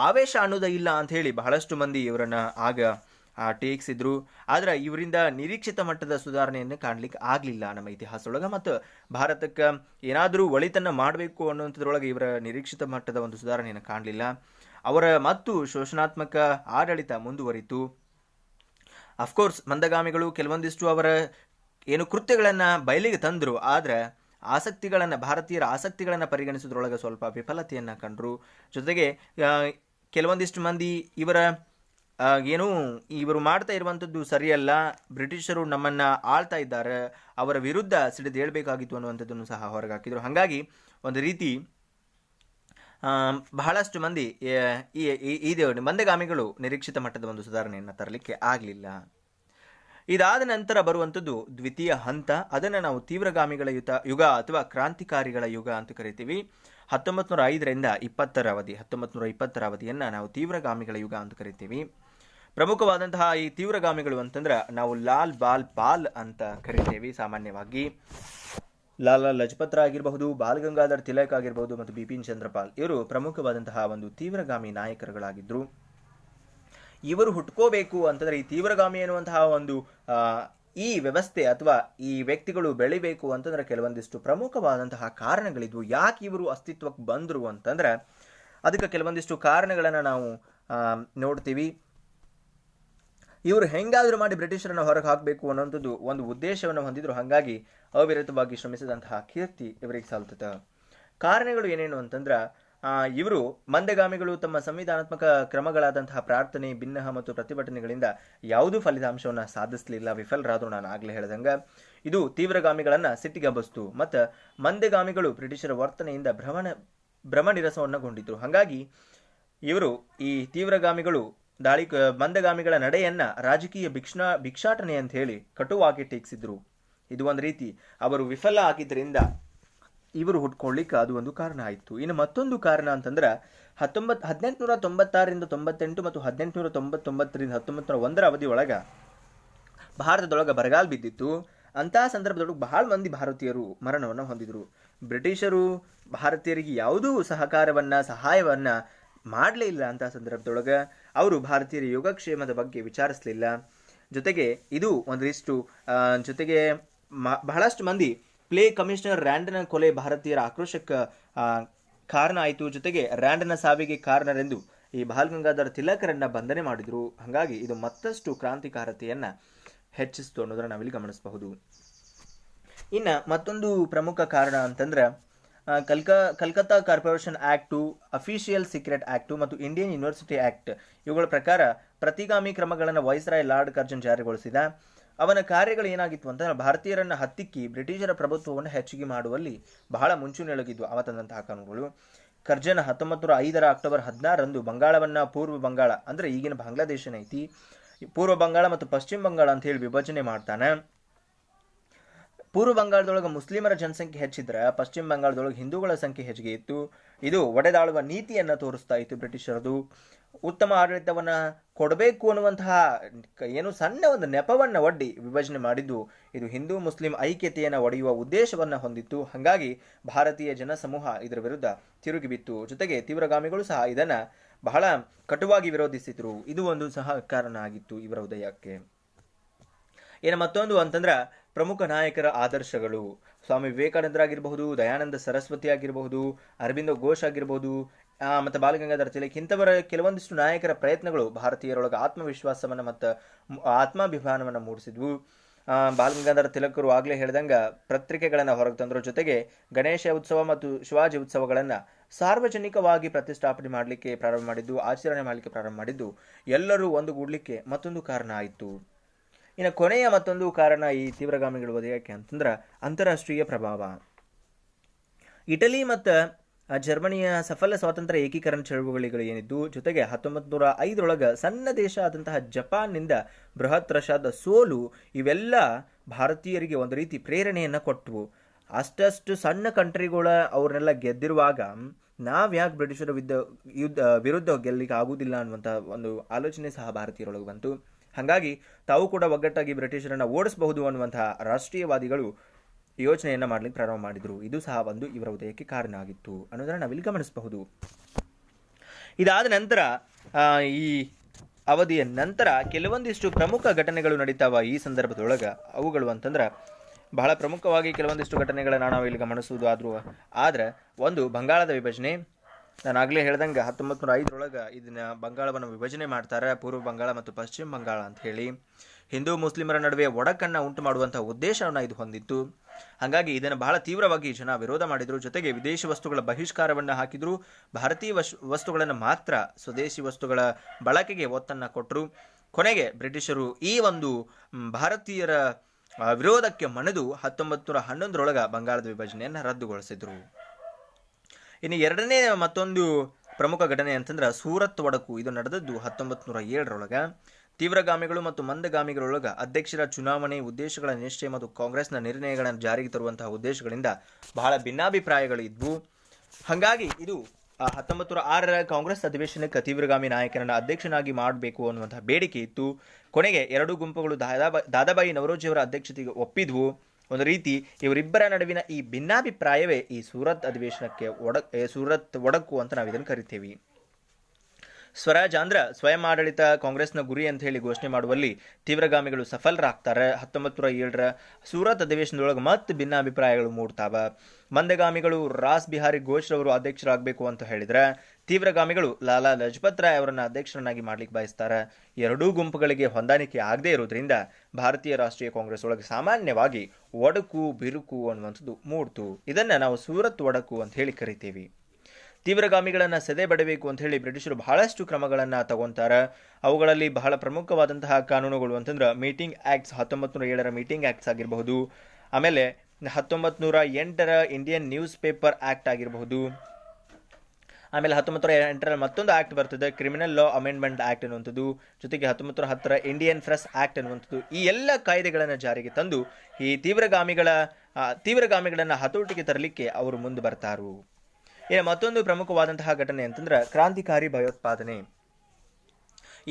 ಆವೇಶ ಅನ್ನೋದ ಇಲ್ಲ ಅಂತ ಹೇಳಿ ಬಹಳಷ್ಟು ಮಂದಿ ಇವರನ್ನ ಆಗ ಟೀಕಿಸಿದ್ರು. ಆದ್ರೆ ಇವರಿಂದ ನಿರೀಕ್ಷಿತ ಮಟ್ಟದ ಸುಧಾರಣೆಯನ್ನು ಕಾಣ್ಲಿಕ್ಕೆ ಆಗ್ಲಿಲ್ಲ ನಮ್ಮ ಇತಿಹಾಸದೊಳಗೆ. ಮತ್ತು ಭಾರತಕ್ಕೆ ಏನಾದರೂ ಒಳಿತನ್ನ ಮಾಡಬೇಕು ಅನ್ನುವಂಥದ್ರೊಳಗೆ ಇವರ ನಿರೀಕ್ಷಿತ ಮಟ್ಟದ ಒಂದು ಸುಧಾರಣೆಯನ್ನು ಕಾಣಲಿಲ್ಲ. ಅವರ ಮತ್ತು ಶೋಷಣಾತ್ಮಕ ಆಡಳಿತ ಮುಂದುವರಿತು. ಅಫ್ಕೋರ್ಸ್ ಮಂದಗಾಮಿಗಳು ಕೆಲವೊಂದಿಷ್ಟು ಅವರ ಏನು ಕೃತ್ಯಗಳನ್ನ ಬಯಲಿಗೆ ತಂದ್ರು, ಆದ್ರೆ ಭಾರತೀಯರ ಆಸಕ್ತಿಗಳನ್ನ ಪರಿಗಣಿಸೋದ್ರೊಳಗೆ ಸ್ವಲ್ಪ ವಿಫಲತೆಯನ್ನ ಕಂಡ್ರು. ಜೊತೆಗೆ ಕೆಲವೊಂದಿಷ್ಟು ಮಂದಿ ಇವರು ಮಾಡ್ತಾ ಇರುವಂಥದ್ದು ಸರಿಯಲ್ಲ, ಬ್ರಿಟಿಷರು ನಮ್ಮನ್ನ ಆಳ್ತಾ ಇದ್ದಾರೆ, ಅವರ ವಿರುದ್ಧ ಸಿಡಿದು ಹೇಳ್ಬೇಕಾಗಿತ್ತು ಅನ್ನುವಂಥದ್ದನ್ನು ಸಹ ಹೊರಗೆ ಹಾಕಿದ್ರು. ಹಾಗಾಗಿ ಒಂದು ರೀತಿ ಬಹಳಷ್ಟು ಮಂದಿ ಈ ಮಂದಗಾಮಿಗಳು ನಿರೀಕ್ಷಿತ ಮಟ್ಟದ ಒಂದು ಸುಧಾರಣೆಯನ್ನು ತರಲಿಕ್ಕೆ ಆಗಲಿಲ್ಲ. ಇದಾದ ನಂತರ ಬರುವಂಥದ್ದು ದ್ವಿತೀಯ ಹಂತ. ಅದನ್ನು ನಾವು ತೀವ್ರಗಾಮಿಗಳ ಯುಗ ಅಥವಾ ಕ್ರಾಂತಿಕಾರಿಗಳ ಯುಗ ಅಂತ ಕರಿತೀವಿ. 1905ರಿಂದ 1920ರ ಅವಧಿಯನ್ನ ನಾವು ತೀವ್ರಗಾಮಿಗಳ ಯುಗ ಅಂತ ಕರಿತೀವಿ. ಪ್ರಮುಖವಾದಂತಹ ಈ ತೀವ್ರಗಾಮಿಗಳು ಅಂತಂದ್ರೆ ನಾವು ಲಾಲ್ ಬಾಲ್ ಪಾಲ್ ಅಂತ ಕರಿತೇವೆ. ಸಾಮಾನ್ಯವಾಗಿ ಲಾಲಾ ಲಜಪತ್ ರಾಯ್ ಆಗಿರಬಹುದು, ಬಾಲ್ ಗಂಗಾಧರ್ ತಿಲಕ್ ಆಗಿರಬಹುದು ಮತ್ತು ಬಿಪಿನ್ ಚಂದ್ರಪಾಲ್ ಇವರು ಪ್ರಮುಖವಾದಂತಹ ಒಂದು ತೀವ್ರಗಾಮಿ ನಾಯಕರುಗಳಾಗಿದ್ರು. ಇವರು ಹುಟ್ಕೋಬೇಕು ಅಂತಂದ್ರೆ ಈ ತೀವ್ರಗಾಮಿ ಎನ್ನುವಂತಹ ಒಂದು ಈ ವ್ಯವಸ್ಥೆ ಅಥವಾ ಈ ವ್ಯಕ್ತಿಗಳು ಬೆಳಿಬೇಕು ಅಂತಂದ್ರೆ ಕೆಲವೊಂದಿಷ್ಟು ಪ್ರಮುಖವಾದಂತಹ ಕಾರಣಗಳಿದ್ವು. ಯಾಕೆ ಇವರು ಅಸ್ತಿತ್ವಕ್ಕೆ ಬಂದ್ರು ಅಂತಂದ್ರೆ ಅದಕ್ಕೆ ಕೆಲವೊಂದಿಷ್ಟು ಕಾರಣಗಳನ್ನ ನಾವು ನೋಡ್ತೀವಿ. ಇವರು ಹೆಂಗಾದ್ರೂ ಮಾಡಿ ಬ್ರಿಟಿಷರನ್ನ ಹೊರಗೆ ಹಾಕಬೇಕು ಅನ್ನೋಂಥದ್ದು ಒಂದು ಉದ್ದೇಶವನ್ನು ಹೊಂದಿದ್ರು. ಹಾಗಾಗಿ ಅವಿರತವಾಗಿ ಶ್ರಮಿಸಿದಂತಹ ಕೀರ್ತಿ ಇವರಿಗೆ ಸಲ್ತದ. ಕಾರಣಗಳು ಏನೇನು ಅಂತಂದ್ರ ಇವರು ಮಂದಗಾಮಿಗಳು ತಮ್ಮ ಸಂವಿಧಾನಾತ್ಮಕ ಕ್ರಮಗಳಾದಂತಹ ಪ್ರಾರ್ಥನೆ, ಭಿನ್ನಹ ಮತ್ತು ಪ್ರತಿಭಟನೆಗಳಿಂದ ಯಾವುದೂ ಫಲಿತಾಂಶವನ್ನ ಸಾಧಿಸಲಿಲ್ಲ, ವಿಫಲರಾದ್ರು. ನಾನು ಆಗ್ಲೇ ಹೇಳ್ದಂಗ ಇದು ತೀವ್ರಗಾಮಿಗಳನ್ನ ಸಿಟ್ಟಿಗಬ್ಬಸ್ತು. ಮತ್ತು ಮಂದಗಾಮಿಗಳು ಬ್ರಿಟಿಷರ ವರ್ತನೆಯಿಂದ ಭ್ರಮ ನಿರಸವನ್ನಗೊಂಡಿದ್ರು. ಹಾಗಾಗಿ ಇವರು ಈ ತೀವ್ರಗಾಮಿಗಳು ಮಂದಗಾಮಿಗಳ ನಡೆಯನ್ನ ರಾಜಕೀಯ ಭಿಕ್ಷಾಟನೆ ಅಂತ ಹೇಳಿ ಕಟುವಾಗಿ ಟೀಕಿಸಿದ್ರು. ಇದು ಒಂದು ರೀತಿ ಅವರು ವಿಫಲ ಆಗಿದ್ದರಿಂದ ಇವರು ಹುಟ್ಕೊಳ್ಳಿಕ್ಕೆ ಅದು ಒಂದು ಕಾರಣ ಆಯಿತು. ಇನ್ನು ಮತ್ತೊಂದು ಕಾರಣ ಅಂತಂದ್ರೆ 1896ರಿಂದ 98 ಮತ್ತು 1899ರಿಂದ 1901ರ ಅವಧಿ ಒಳಗ ಭಾರತದೊಳಗ ಬರಗಾಲ ಬಿದ್ದಿತ್ತು. ಅಂತಹ ಸಂದರ್ಭದೊಳಗೆ ಬಹಳ ಮಂದಿ ಭಾರತೀಯರು ಮರಣವನ್ನು ಹೊಂದಿದ್ರು. ಬ್ರಿಟಿಷರು ಭಾರತೀಯರಿಗೆ ಯಾವುದೂ ಸಹಾಯವನ್ನ ಮಾಡಲೇ ಇಲ್ಲ. ಅಂತಹ ಸಂದರ್ಭದೊಳಗೆ ಅವರು ಭಾರತೀಯರ ಯೋಗಕ್ಷೇಮದ ಬಗ್ಗೆ ವಿಚಾರಿಸಲಿಲ್ಲ. ಜೊತೆಗೆ ಇದು ಒಂದಿಷ್ಟು ಜೊತೆಗೆ ಬಹಳಷ್ಟು ಮಂದಿ ಪ್ಲೇ ಕಮಿಷನರ್ ರ್ಯಾಂಡನ ಕೊಲೆ ಭಾರತೀಯರ ಆಕ್ರೋಶಕ್ಕೆ ಕಾರಣ ಆಯಿತು. ಜೊತೆಗೆ ರ್ಯಾಂಡನ ಸಾವಿಗೆ ಕಾರಣರೆಂದು ಈ ಬಾಲ್ ಗಂಗಾಧರ್ ತಿಲಕರನ್ನ ಬಂಧನೆ ಮಾಡಿದ್ರು. ಹಾಗಾಗಿ ಇದು ಮತ್ತಷ್ಟು ಕ್ರಾಂತಿಕಾರತೆಯನ್ನ ಹೆಚ್ಚಿಸಿತು ಅನ್ನೋದನ್ನ ನಾವಿಲ್ಲಿ ಗಮನಿಸಬಹುದು. ಇನ್ನು ಮತ್ತೊಂದು ಪ್ರಮುಖ ಕಾರಣ ಅಂತಂದ್ರೆ Calcutta corporation act, official secret act ಮತ್ತು ಇಂಡಿಯನ್ ಯೂನಿವರ್ಸಿಟಿ ಆಕ್ಟ್ ಇವುಗಳ ಪ್ರಕಾರ ಪ್ರತಿಗಾಮಿ ಕ್ರಮಗಳನ್ನು ವೈಸ್ರಾಯ್ ಲಾರ್ಡ್ ಕರ್ಜನ್ ಜಾರಿಗೊಳಿಸಿದ. ಅವನ ಕಾರ್ಯಗಳು ಏನಾಗಿತ್ತು ಅಂತಂದ್ರೆ ಭಾರತೀಯರನ್ನ ಹತ್ತಿಕ್ಕಿ ಬ್ರಿಟಿಷರ ಪ್ರಭುತ್ವವನ್ನು ಹೆಚ್ಚಿಗೆ ಮಾಡುವಲ್ಲಿ ಬಹಳ ಮುಂಚೂಣಿಯೊಳಗಿದ್ವು ಅವ ತಂದಂತಹ ಕಾನೂನುಗಳು. ಕರ್ಜನ್ 1905 ಅಕ್ಟೋಬರ್ 16ರಂದು ಬಂಗಾಳವನ್ನ ಪೂರ್ವ ಬಂಗಾಳ ಅಂದ್ರೆ ಈಗಿನ ಬಾಂಗ್ಲಾದೇಶನ ಐತಿ, ಪೂರ್ವ ಬಂಗಾಳ ಮತ್ತು ಪಶ್ಚಿಮ ಬಂಗಾಳ ಅಂತ ಹೇಳಿ ವಿಭಜನೆ ಮಾಡ್ತಾನೆ. ಪೂರ್ವ ಬಂಗಾಳದೊಳಗೆ ಮುಸ್ಲಿಮರ ಜನಸಂಖ್ಯೆ ಹೆಚ್ಚಿದ್ರೆ ಪಶ್ಚಿಮ ಬಂಗಾಳದೊಳಗೆ ಹಿಂದೂಗಳ ಸಂಖ್ಯೆ ಹೆಚ್ಚಿಗೆ ಇತ್ತು. ಇದು ಒಡೆದಾಳುವ ನೀತಿಯನ್ನ ತೋರಿಸ್ತಾ ಇತ್ತು ಬ್ರಿಟಿಷರದು. ಉತ್ತಮ ಆಡಳಿತವನ್ನ ಕೊಡಬೇಕು ಅನ್ನುವಂತಹ ಏನು ಸಣ್ಣ ಒಂದು ನೆಪವನ್ನ ಒಡ್ಡಿ ವಿಭಜನೆ ಮಾಡಿದ್ದು ಇದು ಹಿಂದೂ ಮುಸ್ಲಿಂ ಐಕ್ಯತೆಯನ್ನು ಒಡೆಯುವ ಉದ್ದೇಶವನ್ನ ಹೊಂದಿತ್ತು. ಹಾಗಾಗಿ ಭಾರತೀಯ ಜನಸಮೂಹ ಇದರ ವಿರುದ್ಧ ತಿರುಗಿ ಬಿತ್ತು. ಜೊತೆಗೆ ತೀವ್ರಗಾಮಿಗಳು ಸಹ ಇದನ್ನ ಬಹಳ ಕಟುವಾಗಿ ವಿರೋಧಿಸಿದ್ರು. ಇದು ಒಂದು ಸಹ ಕಾರಣ ಆಗಿತ್ತು ಇವರ ಉದಯಕ್ಕೆ. ಏನು ಮತ್ತೊಂದು ಅಂತಂದ್ರ ಪ್ರಮುಖ ನಾಯಕರ ಆದರ್ಶಗಳು ಸ್ವಾಮಿ ವಿವೇಕಾನಂದರ ಆಗಿರಬಹುದು, ದಯಾನಂದ ಸರಸ್ವತಿ ಆಗಿರಬಹುದು, ಅರವಿಂದ ಘೋಷ್ ಆಗಿರಬಹುದು, ಮತ್ತು ಬಾಲಗಂಗಾಧರ ತಿಲಕ್ ಇಂಥವರ ಕೆಲವೊಂದಿಷ್ಟು ನಾಯಕರ ಪ್ರಯತ್ನಗಳು ಭಾರತೀಯರೊಳಗೆ ಆತ್ಮವಿಶ್ವಾಸವನ್ನ ಮತ್ತು ಆತ್ಮಾಭಿಮಾನವನ್ನು ಮೂಡಿಸಿದ್ವು. ಬಾಲಗಂಗಾಧರ ತಿಲಕರು ಆಗ್ಲೇ ಹೇಳಿದಂಗ ಪತ್ರಿಕೆಗಳನ್ನ ಹೊರಗೆ ತಂದ್ರ. ಜೊತೆಗೆ ಗಣೇಶ ಉತ್ಸವ ಮತ್ತು ಶಿವಾಜಿ ಉತ್ಸವಗಳನ್ನ ಸಾರ್ವಜನಿಕವಾಗಿ ಪ್ರತಿಷ್ಠಾಪನೆ ಮಾಡಲಿಕ್ಕೆ ಪ್ರಾರಂಭ ಮಾಡಿದ್ದು, ಆಚರಣೆ ಮಾಡಲಿಕ್ಕೆ ಪ್ರಾರಂಭ ಮಾಡಿದ್ದು ಎಲ್ಲರೂ ಒಂದುಗೂಡ್ಲಿಕ್ಕೆ ಮತ್ತೊಂದು ಕಾರಣ ಆಯಿತು. ಇನ್ನು ಕೊನೆಯ ಮತ್ತೊಂದು ಕಾರಣ ಈ ತೀವ್ರಗಾಮಿಗಳು ಉದಯಕ್ಕೆ ಅಂತಂದ್ರೆ ಅಂತಾರಾಷ್ಟ್ರೀಯ ಪ್ರಭಾವ. ಇಟಲಿ ಮತ್ತು ಜರ್ಮನಿಯ ಸಫಲ ಸ್ವಾತಂತ್ರ್ಯ ಏಕೀಕರಣ ಚಳುವಳಿಗಳು ಏನಿದ್ದು, ಜೊತೆಗೆ 1905 ಸಣ್ಣ ದೇಶ ಆದಂತಹ ಜಪಾನ್ನಿಂದ ಬೃಹತ್ ರಷ್ಯಾದ ಸೋಲು ಇವೆಲ್ಲ ಭಾರತೀಯರಿಗೆ ಒಂದು ರೀತಿ ಪ್ರೇರಣೆಯನ್ನ ಕೊಟ್ಟವು. ಅಷ್ಟಷ್ಟು ಸಣ್ಣ ಕಂಟ್ರಿಗಳ ಅವ್ರನ್ನೆಲ್ಲ ಗೆದ್ದಿರುವಾಗ ನಾವ್ಯಾಕೆ ಬ್ರಿಟಿಷರ ವಿರುದ್ಧ ಗೆಲ್ಲಿಕ್ಕೆ ಆಗುವುದಿಲ್ಲ ಅನ್ನುವಂಥ ಒಂದು ಆಲೋಚನೆ ಸಹ ಭಾರತೀಯರೊಳಗೆ ಬಂತು. ಹಾಗಾಗಿ ತಾವು ಕೂಡ ಒಗ್ಗಟ್ಟಾಗಿ ಬ್ರಿಟಿಷರನ್ನ ಓಡಿಸಬಹುದು ಅನ್ನುವಂತಹ ರಾಷ್ಟ್ರೀಯವಾದಿಗಳು ಯೋಚನೆಯನ್ನ ಮಾಡ್ಲಿಕ್ಕೆ ಪ್ರಾರಂಭ ಮಾಡಿದ್ರು. ಇದು ಸಹ ಒಂದು ಇವರ ಉದಯಕ್ಕೆ ಕಾರಣ ಆಗಿತ್ತು ಅನ್ನೋದನ್ನ ನಾವಿಲ್ಲಿ ಗಮನಿಸಬಹುದು. ಇದಾದ ನಂತರ ಈ ಅವಧಿಯ ನಂತರ ಕೆಲವೊಂದಿಷ್ಟು ಪ್ರಮುಖ ಘಟನೆಗಳು ನಡೀತಾವ ಈ ಸಂದರ್ಭದೊಳಗ. ಅವುಗಳು ಅಂತಂದ್ರೆ ಬಹಳ ಪ್ರಮುಖವಾಗಿ ಕೆಲವೊಂದಿಷ್ಟು ಘಟನೆಗಳನ್ನ ನಾವು ಇಲ್ಲಿ ಗಮನಿಸುವುದು ಆದ್ರೆ ಒಂದು ಬಂಗಾಳದ ವಿಭಜನೆ. ನಾನು ಆಗಲೇ ಹೇಳ್ದಂಗೆ 1905 ಇದನ್ನ ಬಂಗಾಳವನ್ನು ವಿಭಜನೆ ಮಾಡ್ತಾರೆ, ಪೂರ್ವ ಬಂಗಾಳ ಮತ್ತು ಪಶ್ಚಿಮ ಬಂಗಾಳ ಅಂತ ಹೇಳಿ. ಹಿಂದೂ ಮುಸ್ಲಿಮರ ನಡುವೆ ಒಡಕನ್ನ ಉಂಟು ಮಾಡುವಂತಹ ಉದ್ದೇಶವನ್ನ ಇದು ಹೊಂದಿತ್ತು. ಹಾಗಾಗಿ ಇದನ್ನು ಬಹಳ ತೀವ್ರವಾಗಿ ಜನ ವಿರೋಧ ಮಾಡಿದ್ರು. ಜೊತೆಗೆ ವಿದೇಶಿ ವಸ್ತುಗಳ ಬಹಿಷ್ಕಾರವನ್ನ ಹಾಕಿದ್ರು. ಭಾರತೀಯ ವಸ್ತುಗಳನ್ನು ಮಾತ್ರ ಸ್ವದೇಶಿ ವಸ್ತುಗಳ ಬಳಕೆಗೆ ಒತ್ತನ್ನ ಕೊಟ್ಟರು. ಕೊನೆಗೆ ಬ್ರಿಟಿಷರು ಈ ಒಂದು ಭಾರತೀಯರ ವಿರೋಧಕ್ಕೆ ಮಣಿದು 1911 ಬಂಗಾಳದ ವಿಭಜನೆಯನ್ನು ರದ್ದುಗೊಳಿಸಿದ್ರು. ಇನ್ನು ಎರಡನೇ ಮತ್ತೊಂದು ಪ್ರಮುಖ ಘಟನೆ ಅಂತಂದ್ರೆ ಸೂರತ್ ಒಡಕು. ಇದು ನಡೆದದ್ದು 1907 ತೀವ್ರಗಾಮಿಗಳು ಮತ್ತು ಮಂದಗಾಮಿಗಳೊಳಗ ಅಧ್ಯಕ್ಷರ ಚುನಾವಣೆ ಉದ್ದೇಶಗಳ ನಿಶ್ಚಯ ಮತ್ತು ಕಾಂಗ್ರೆಸ್ನ ನಿರ್ಣಯಗಳನ್ನು ಜಾರಿಗೆ ತರುವಂತಹ ಉದ್ದೇಶಗಳಿಂದ ಬಹಳ ಭಿನ್ನಾಭಿಪ್ರಾಯಗಳು ಇದ್ವು. ಹಾಗಾಗಿ ಇದು 1906 ಕಾಂಗ್ರೆಸ್ ಅಧಿವೇಶನಕ್ಕೆ ತೀವ್ರಗಾಮಿ ನಾಯಕನನ್ನ ಅಧ್ಯಕ್ಷನಾಗಿ ಮಾಡಬೇಕು ಅನ್ನುವಂತಹ ಬೇಡಿಕೆ ಇತ್ತು. ಕೊನೆಗೆ ಎರಡೂ ಗುಂಪುಗಳು ದಾದಾಬಾಯಿ ನವರೋಜಿಯವರ ಅಧ್ಯಕ್ಷತೆಗೆ ಒಪ್ಪಿದ್ವು. ಒಂದು ರೀತಿ ಇವರಿಬ್ಬರ ನಡುವಿನ ಈ ಭಿನ್ನಾಭಿಪ್ರಾಯವೇ ಈ ಸೂರತ್ ಅಧಿವೇಶನಕ್ಕೆ ಸೂರತ್ ಒಡಕು ಅಂತ ನಾವು ಇದನ್ನು ಕರಿತೇವೆ. ಸ್ವರಾಜ್ ಅಂದ್ರ ಸ್ವಯಂ ಆಡಳಿತ ಕಾಂಗ್ರೆಸ್ನ ಗುರಿ ಅಂತ ಹೇಳಿ ಘೋಷಣೆ ಮಾಡುವಲ್ಲಿ ತೀವ್ರಗಾಮಿಗಳು ಸಫಲರಾಗ್ತಾರೆ. 1907 ಸೂರತ್ ಅಧಿವೇಶನದೊಳಗೆ ಮತ್ತೆ ಭಿನ್ನಾಭಿಪ್ರಾಯಗಳು ಮೂಡ್ತಾವ. ಮಂದಗಾಮಿಗಳು ರಾಸ್ ಬಿಹಾರಿ ಘೋಷ್ ರವರು ಅಧ್ಯಕ್ಷರಾಗಬೇಕು ಅಂತ ಹೇಳಿದ್ರೆ, ತೀವ್ರಗಾಮಿಗಳು ಲಾಲಾ ಲಜಪತ್ ರಾಯ್ ಅವರನ್ನ ಅಧ್ಯಕ್ಷರನ್ನಾಗಿ ಮಾಡ್ಲಿಕ್ಕೆ ಬಯಸ್ತಾರೆ. ಎರಡೂ ಗುಂಪುಗಳಿಗೆ ಹೊಂದಾಣಿಕೆ ಆಗದೆ ಇರೋದ್ರಿಂದ ಭಾರತೀಯ ರಾಷ್ಟ್ರೀಯ ಕಾಂಗ್ರೆಸ್ ಒಳಗೆ ಸಾಮಾನ್ಯವಾಗಿ ಒಡಕು ಬಿರುಕು ಅನ್ನುವಂಥದ್ದು ಮೂಡ್ತು. ಇದನ್ನ ನಾವು ಸೂರತ್ ಒಡಕು ಅಂತ ಹೇಳಿ ಕರಿತೇವೆ. ತೀವ್ರಗಾಮಿಗಳನ್ನ ಸೆದೆ ಬಡಬೇಕು ಅಂತ ಹೇಳಿ ಬ್ರಿಟಿಷರು ಬಹಳಷ್ಟು ಕ್ರಮಗಳನ್ನ ತಗೊಂತಾರೆ. ಅವುಗಳಲ್ಲಿ ಬಹಳ ಪ್ರಮುಖವಾದಂತಹ ಕಾನೂನುಗಳು ಅಂತಂದ್ರೆ ಮೀಟಿಂಗ್ ಆಕ್ಟ್ಸ್, 1907 ಮೀಟಿಂಗ್ ಆಕ್ಟ್ಸ್ ಆಗಿರಬಹುದು. ಆಮೇಲೆ 1908 ಇಂಡಿಯನ್ ನ್ಯೂಸ್ ಪೇಪರ್ ಆಕ್ಟ್ ಆಗಿರಬಹುದು. ಆಮೇಲೆ 1908 ಮತ್ತೊಂದು ಆಕ್ಟ್ ಬರ್ತದೆ, ಕ್ರಿಮಿನಲ್ ಲಾ ಅಮೆಂಡ್ಮೆಂಟ್ ಆಕ್ಟ್ ಅನ್ನುವಂಥದ್ದು. ಜೊತೆಗೆ 1910 ಇಂಡಿಯನ್ ಪ್ರೆಸ್ ಆಕ್ಟ್ ಅನ್ನುವಂಥದ್ದು. ಈ ಎಲ್ಲ ಕಾಯ್ದೆಗಳನ್ನು ಜಾರಿಗೆ ತಂದು ಈ ತೀವ್ರಗಾಮಿಗಳನ್ನ ಹತೋಟಿಗೆ ತರಲಿಕ್ಕೆ ಅವರು ಮುಂದೆ ಬರ್ತಾರು. ಮತ್ತೊಂದು ಪ್ರಮುಖವಾದಂತಹ ಘಟನೆ ಅಂತಂದ್ರೆ ಕ್ರಾಂತಿಕಾರಿ ಭಯೋತ್ಪಾದನೆ.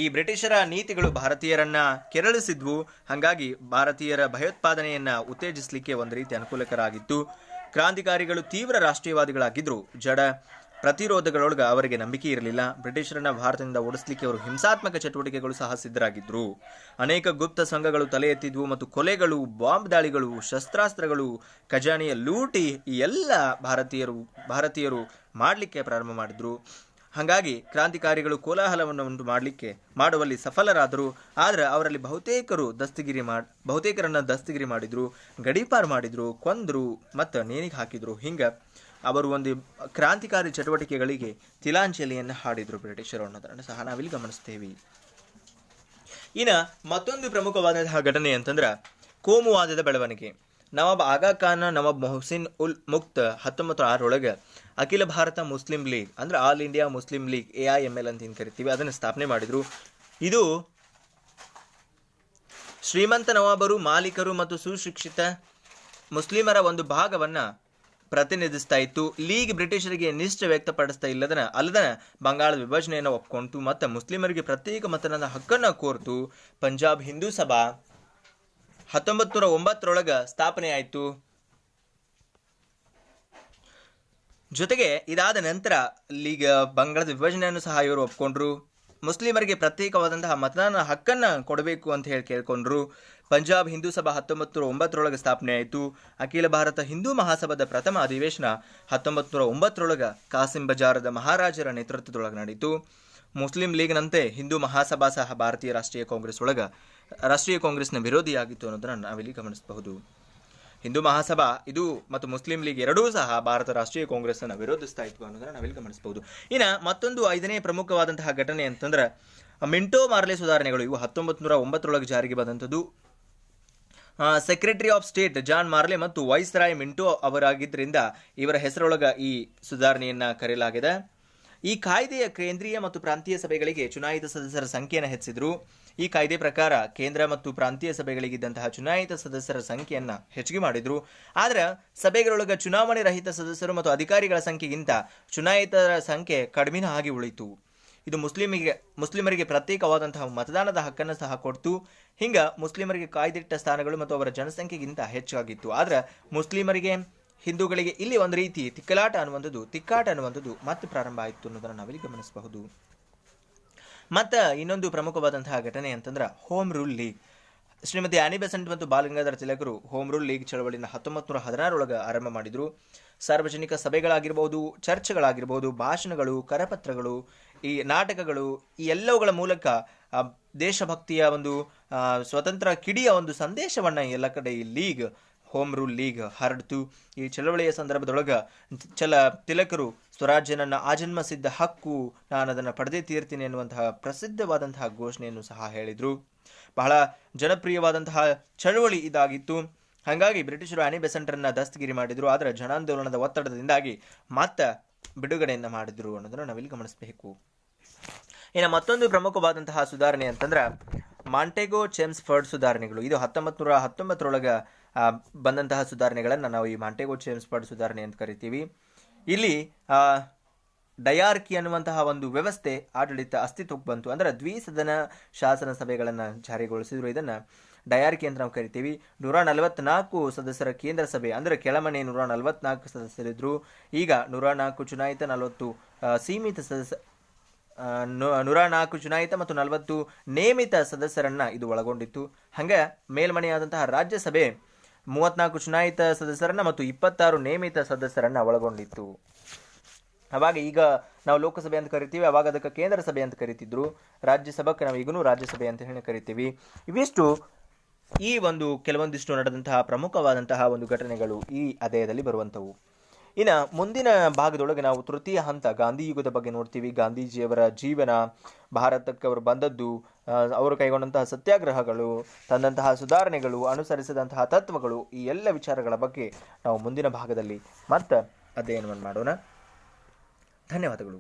ಈ ಬ್ರಿಟಿಷರ ನೀತಿಗಳು ಭಾರತೀಯರನ್ನ ಕೆರಳಿಸಿದ್ವು. ಹಾಗಾಗಿ ಭಾರತೀಯರ ಭಯೋತ್ಪಾದನೆಯನ್ನ ಉತ್ತೇಜಿಸಲಿಕ್ಕೆ ಒಂದು ರೀತಿ ಅನುಕೂಲಕರ ಆಗಿತ್ತು. ಕ್ರಾಂತಿಕಾರಿಗಳು ತೀವ್ರ ರಾಷ್ಟ್ರೀಯವಾದಿಗಳಾಗಿದ್ರು. ಜಡ ಪ್ರತಿರೋಧಗಳೊಳಗೆ ಅವರಿಗೆ ನಂಬಿಕೆ ಇರಲಿಲ್ಲ. ಬ್ರಿಟಿಷರನ್ನ ಭಾರತದಿಂದ ಓಡಿಸಲಿಕ್ಕೆ ಅವರು ಹಿಂಸಾತ್ಮಕ ಚಟುವಟಿಕೆಗಳು ಸಹ ಸಿದ್ಧರಾಗಿದ್ರು. ಅನೇಕ ಗುಪ್ತ ಸಂಘಗಳು ತಲೆ ಎತ್ತಿದ್ವು ಮತ್ತು ಕೊಲೆಗಳು, ಬಾಂಬ್ ದಾಳಿಗಳು, ಶಸ್ತ್ರಾಸ್ತ್ರಗಳು, ಖಜಾನೆಯ ಲೂಟಿ ಈ ಎಲ್ಲ ಭಾರತೀಯರು ಮಾಡಲಿಕ್ಕೆ ಪ್ರಾರಂಭ ಮಾಡಿದ್ರು. ಹಾಗಾಗಿ ಕ್ರಾಂತಿಕಾರಿಗಳು ಕೋಲಾಹಲವನ್ನು ಉಂಟು ಮಾಡುವಲ್ಲಿ ಸಫಲರಾದರು. ಆದ್ರೆ ಅವರಲ್ಲಿ ಬಹುತೇಕರನ್ನ ದಸ್ತಗಿರಿ ಮಾಡಿದ್ರು, ಗಡೀಪಾರು ಮಾಡಿದ್ರು, ಕೊಂದ್ರು ಮತ್ತು ನೇಣಿಗೆ ಹಾಕಿದ್ರು. ಹಿಂಗ ಅವರು ಒಂದು ಕ್ರಾಂತಿಕಾರಿ ಚಟುವಟಿಕೆಗಳಿಗೆ ತಿಲಾಂಜಲಿಯನ್ನು ಹಾಡಿದರು ಬ್ರಿಟಿಷರು ಅನ್ನೋದನ್ನು ಸಹ ನಾವಿಲ್ಲಿ ಗಮನಿಸ್ತೇವೆ. ಇನ್ನು ಮತ್ತೊಂದು ಪ್ರಮುಖವಾದಂತಹ ಘಟನೆ ಅಂತಂದ್ರೆ ಕೋಮುವಾದದ ಬೆಳವಣಿಗೆ. ನವಾಬ್ ಆಗಾ ಖಾನ್ ನವಾಬ್ ಮೊಹಸಿನ್ ಉಲ್ ಮುಕ್ತ್ 1906 ಅಖಿಲ ಭಾರತ ಮುಸ್ಲಿಂ ಲೀಗ್ ಅಂದ್ರೆ all India Muslim league AIML ಅಂತ ಏನು ಕರಿತೀವಿ ಅದನ್ನು ಸ್ಥಾಪನೆ ಮಾಡಿದ್ರು. ಇದು ಶ್ರೀಮಂತ ನವಾಬರು, ಮಾಲೀಕರು ಮತ್ತು ಸುಶಿಕ್ಷಿತ ಮುಸ್ಲಿಮರ ಒಂದು ಭಾಗವನ್ನ ಪ್ರತಿನಿಧಿಸ್ತಾ ಇತ್ತು. ಲೀಗ್ ಬ್ರಿಟಿಷರಿಗೆ ನಿಷ್ಠೆ ವ್ಯಕ್ತಪಡಿಸ್ತಾ ಅಲ್ಲದನ ಬಂಗಾಳದ ವಿಭಜನೆಯನ್ನು ಒಪ್ಕೊಂತು ಮತ್ತು ಮುಸ್ಲಿಮರಿಗೆ ಪ್ರತ್ಯೇಕ ಮತದಾನದ ಹಕ್ಕನ್ನು ಕೋರ್ತು. ಪಂಜಾಬ್ ಹಿಂದೂ ಸಭಾ 1909 ಸ್ಥಾಪನೆ ಆಯಿತು. ಜೊತೆಗೆ ಇದಾದ ನಂತರ ಲೀಗ್ ಬಂಗಾಳದ ವಿಭಜನೆಯನ್ನು ಸಹ ಇವರು ಒಪ್ಕೊಂಡ್ರು. ಮುಸ್ಲಿಮರಿಗೆ ಪ್ರತ್ಯೇಕವಾದಂತಹ ಮತದಾನ ಹಕ್ಕನ್ನು ಕೊಡಬೇಕು ಅಂತ ಹೇಳಿ ಕೇಳ್ಕೊಂಡ್ರು. ಪಂಜಾಬ್ ಹಿಂದೂ ಸಭಾ 1909 ಸ್ಥಾಪನೆ ಆಯಿತು. ಅಖಿಲ ಭಾರತ ಹಿಂದೂ ಮಹಾಸಭಾದ ಪ್ರಥಮ ಅಧಿವೇಶನ 1909 ಕಾಸಿಂ ಬಜಾರದ ಮಹಾರಾಜರ ನೇತೃತ್ವದೊಳಗೆ ನಡೆಯಿತು. ಮುಸ್ಲಿಂ ಲೀಗ್ನಂತೆ ಹಿಂದೂ ಮಹಾಸಭಾ ಸಹ ಭಾರತೀಯ ರಾಷ್ಟ್ರೀಯ ಕಾಂಗ್ರೆಸ್ನ ವಿರೋಧಿಯಾಗಿತ್ತು ಅನ್ನೋದನ್ನು ನಾವಿಲ್ಲಿ ಗಮನಿಸಬಹುದು. ಹಿಂದೂ ಮಹಾಸಭಾ ಇದು ಮತ್ತು ಮುಸ್ಲಿಂ ಲೀಗ್ ಎರಡೂ ಸಹ ಭಾರತ ರಾಷ್ಟ್ರೀಯ ಕಾಂಗ್ರೆಸ್ ಅನ್ನು ವಿರೋಧಿಸ್ತಾ ಇತ್ತು ಅನ್ನೋದನ್ನು ನಾವಿಲ್ಲಿ ಗಮನಿಸಬಹುದು. ಇನ್ನು ಮತ್ತೊಂದು 5ನೇ ಪ್ರಮುಖವಾದಂತಹ ಘಟನೆ ಅಂತಂದ್ರೆ ಮಿಂಟೋ ಮಾರ್ಲೆ ಸುಧಾರಣೆಗಳು. ಇವು 1909 ಜಾರಿಗೆ ಬಂದಂಥದ್ದು. ಸೆಕ್ರೆಟರಿ ಆಫ್ ಸ್ಟೇಟ್ ಜಾನ್ ಮಾರ್ಲೆ ಮತ್ತು ವೈಸ್ ರಾಯ್ ಮಿಂಟೋ ಅವರಾಗಿದ್ದರಿಂದ ಇವರ ಹೆಸರೊಳಗ ಈ ಸುಧಾರಣೆಯನ್ನ ಕರೆಯಲಾಗಿದೆ. ಈ ಕಾಯ್ದೆಯ ಕೇಂದ್ರೀಯ ಮತ್ತು ಪ್ರಾಂತೀಯ ಸಭೆಗಳಿಗೆ ಚುನಾಯಿತ ಸದಸ್ಯರ ಸಂಖ್ಯೆಯನ್ನು ಹೆಚ್ಚಿಸಿದ್ರು. ಈ ಕಾಯ್ದೆ ಪ್ರಕಾರ ಕೇಂದ್ರ ಮತ್ತು ಪ್ರಾಂತೀಯ ಸಭೆಗಳಿಗಿದ್ದಂತಹ ಚುನಾಯಿತ ಸದಸ್ಯರ ಸಂಖ್ಯೆಯನ್ನ ಹೆಚ್ಚಿಗೆ ಮಾಡಿದ್ರು. ಆದ್ರೆ ಸಭೆಗಳೊಳಗ ಚುನಾವಣೆ ರಹಿತ ಸದಸ್ಯರು ಮತ್ತು ಅಧಿಕಾರಿಗಳ ಸಂಖ್ಯೆಗಿಂತ ಚುನಾಯಿತರ ಸಂಖ್ಯೆ ಕಡಿಮೆ ಆಗಿ ಉಳಿತು. ಇದು ಮುಸ್ಲಿಮರಿಗೆ ಪ್ರತ್ಯೇಕವಾದಂತಹ ಮತದಾನದ ಹಕ್ಕನ್ನು ಸಹ ಕೊಡ್ತು. ಹಿಂಗ ಮುಸ್ಲಿಮರಿಗೆ ಕಾಯ್ದಿಟ್ಟ ಸ್ಥಾನಗಳು ಮತ್ತು ಅವರ ಜನಸಂಖ್ಯೆಗಿಂತ ಹೆಚ್ಚಾಗಿತ್ತು. ಆದ್ರೆ ಮುಸ್ಲಿಮರಿಗೆ ಹಿಂದೂಗಳಿಗೆ ಇಲ್ಲಿ ಒಂದು ರೀತಿ ತಿಕ್ಕಾಟ ಅನ್ನುವಂಥದ್ದು ಮತ್ತೆ ಪ್ರಾರಂಭ ಆಯಿತು ಅನ್ನೋದನ್ನು ನಾವಿಲ್ಲಿ ಗಮನಿಸಬಹುದು. ಮತ್ತು ಇನ್ನೊಂದು ಪ್ರಮುಖವಾದಂತಹ ಘಟನೆ ಅಂತಂದ್ರೆ ಹೋಮ್ ರೂಲ್ ಲೀಗ್. ಶ್ರೀಮತಿ ಆನಿ ಬೆಸೆಂಟ್ ಮತ್ತು ಬಾಲಗಂಗಾಧರ ತಿಲಕರು ಹೋಮ್ ರೂಲ್ ಲೀಗ್ ಚಳವಳಿನ 1916 ಆರಂಭ ಮಾಡಿದ್ರು. ಸಾರ್ವಜನಿಕ ಸಭೆಗಳಾಗಿರ್ಬೋದು, ಚರ್ಚೆಗಳಾಗಿರ್ಬೋದು, ಭಾಷಣಗಳು, ಕರಪತ್ರಗಳು, ಈ ನಾಟಕಗಳು, ಈ ಎಲ್ಲವುಗಳ ಮೂಲಕ ದೇಶಭಕ್ತಿಯ ಒಂದು ಸ್ವತಂತ್ರ ಕಿಡಿಯ ಒಂದು ಸಂದೇಶವನ್ನ ಎಲ್ಲ ಕಡೆ ಈ ಲೀಗ್ ಹೋಮ್ ರೂಲ್ ಲೀಗ್ ಹರಡಿತು. ಈ ಚಳವಳಿಯ ಸಂದರ್ಭದೊಳಗ ತಿಲಕರು ಸ್ವರಾಜ್ಯ ನನ್ನ ಆಜನ್ಮ ಸಿದ್ಧ ಹಕ್ಕು, ನಾನು ಅದನ್ನು ಪಡೆದೇ ತೀರ್ತೀನಿ ಎನ್ನುವಂತಹ ಪ್ರಸಿದ್ಧವಾದಂತಹ ಘೋಷಣೆಯನ್ನು ಸಹ ಹೇಳಿದ್ರು. ಬಹಳ ಜನಪ್ರಿಯವಾದಂತಹ ಚಳವಳಿ ಇದಾಗಿತ್ತು. ಹಾಗಾಗಿ ಬ್ರಿಟಿಷರು ಆನಿ ಬೆಸೆಂಟರನ್ನ ದಸ್ತಗಿರಿ ಮಾಡಿದ್ರು. ಆದರೆ ಜನಾಂದೋಲನದ ಒತ್ತಡದಿಂದಾಗಿ ಮತ್ತೆ ಬಿಡುಗಡೆಯನ್ನ ಮಾಡಿದ್ರು ಅನ್ನೋದನ್ನು ನಾವಿಲ್ಲಿ ಗಮನಿಸಬೇಕು. ಇನ್ನು ಮತ್ತೊಂದು ಪ್ರಮುಖವಾದಂತಹ ಸುಧಾರಣೆ ಅಂತಂದ್ರೆ ಮಾಂಟೆಗೋ ಚೆಮ್ಸ್ಫರ್ಡ್ ಸುಧಾರಣೆಗಳು. ಇದು 1919 ಬಂದಂತಹ ಸುಧಾರಣೆಗಳನ್ನು ನಾವು ಈ ಮಾಂಟೆಗೋ ಚೆಮ್ಸ್ಫರ್ಡ್ ಸುಧಾರಣೆ ಅಂತ ಕರಿತೀವಿ. ಇಲ್ಲಿ ಡಯಾರ್ಕಿ ಅನ್ನುವಂತಹ ಒಂದು ವ್ಯವಸ್ಥೆ ಆಡಳಿತ ಅಸ್ತಿತ್ವಕ್ಕೆ ಬಂತು. ಅಂದ್ರೆ ದ್ವಿಸದನ ಶಾಸನ ಸಭೆಗಳನ್ನು ಜಾರಿಗೊಳಿಸಿದ್ರು. ಇದನ್ನ ಡಯಾರ್ಕಿ ಅಂತ ನಾವು ಕರಿತೀವಿ. 144 ಸದಸ್ಯರ ಕೇಂದ್ರ ಸಭೆ ಅಂದ್ರೆ ಕೆಳಮನೆ 144 ಸದಸ್ಯರಿದ್ರು. ಈಗ 104 ಚುನಾಯಿತ 40 ಸೀಮಿತ ಸದಸ್ಯ 104 ಚುನಾಯಿತ ಮತ್ತು 40 ನೇಮಿತ ಸದಸ್ಯರನ್ನ ಇದು ಒಳಗೊಂಡಿತ್ತು. ಹಂಗೆ ಮೇಲ್ಮನೆಯಾದಂತಹ ರಾಜ್ಯಸಭೆ 34 ಚುನಾಯಿತ ಸದಸ್ಯರನ್ನ ಮತ್ತು 26 ನೇಮಿತ ಸದಸ್ಯರನ್ನ ಒಳಗೊಂಡಿತ್ತು. ಅವಾಗ ಈಗ ನಾವು ಲೋಕಸಭೆ ಅಂತ ಕರಿತೀವಿ, ಅವಾಗ ಅದಕ್ಕೆ ಕೇಂದ್ರ ಸಭೆ ಅಂತ ಕರಿತಿದ್ರು. ರಾಜ್ಯಸಭೆಗೆ ನಾವು ಈಗಲೂ ರಾಜ್ಯಸಭೆ ಅಂತ ಹೇಳಿ ಕರಿತೀವಿ. ಇವಿಷ್ಟು ಈ ಒಂದು ಕೆಲವೊಂದಿಷ್ಟು ನಡೆದಂತಹ ಪ್ರಮುಖವಾದಂತಹ ಒಂದು ಘಟನೆಗಳು ಈ ಅಧ್ಯಾಯದಲ್ಲಿ ಬರುವಂಥವು. ಇನ್ನು ಮುಂದಿನ ಭಾಗದೊಳಗೆ ನಾವು ತೃತೀಯ ಹಂತ ಗಾಂಧಿ ಯುಗದ ಬಗ್ಗೆ ನೋಡ್ತೀವಿ. ಗಾಂಧೀಜಿಯವರ ಜೀವನ, ಭಾರತಕ್ಕೆ ಅವರು ಬಂದದ್ದು, ಅವರು ಕೈಗೊಂಡಂತಹ ಸತ್ಯಾಗ್ರಹಗಳು, ತಂದಂತಹ ಸುಧಾರಣೆಗಳು, ಅನುಸರಿಸಿದಂತಹ ತತ್ವಗಳು, ಈ ಎಲ್ಲ ವಿಚಾರಗಳ ಬಗ್ಗೆ ನಾವು ಮುಂದಿನ ಭಾಗದಲ್ಲಿ ಮತ್ತೆ ಅಧ್ಯಯನವನ್ನು ಮಾಡೋಣ. ಧನ್ಯವಾದಗಳು.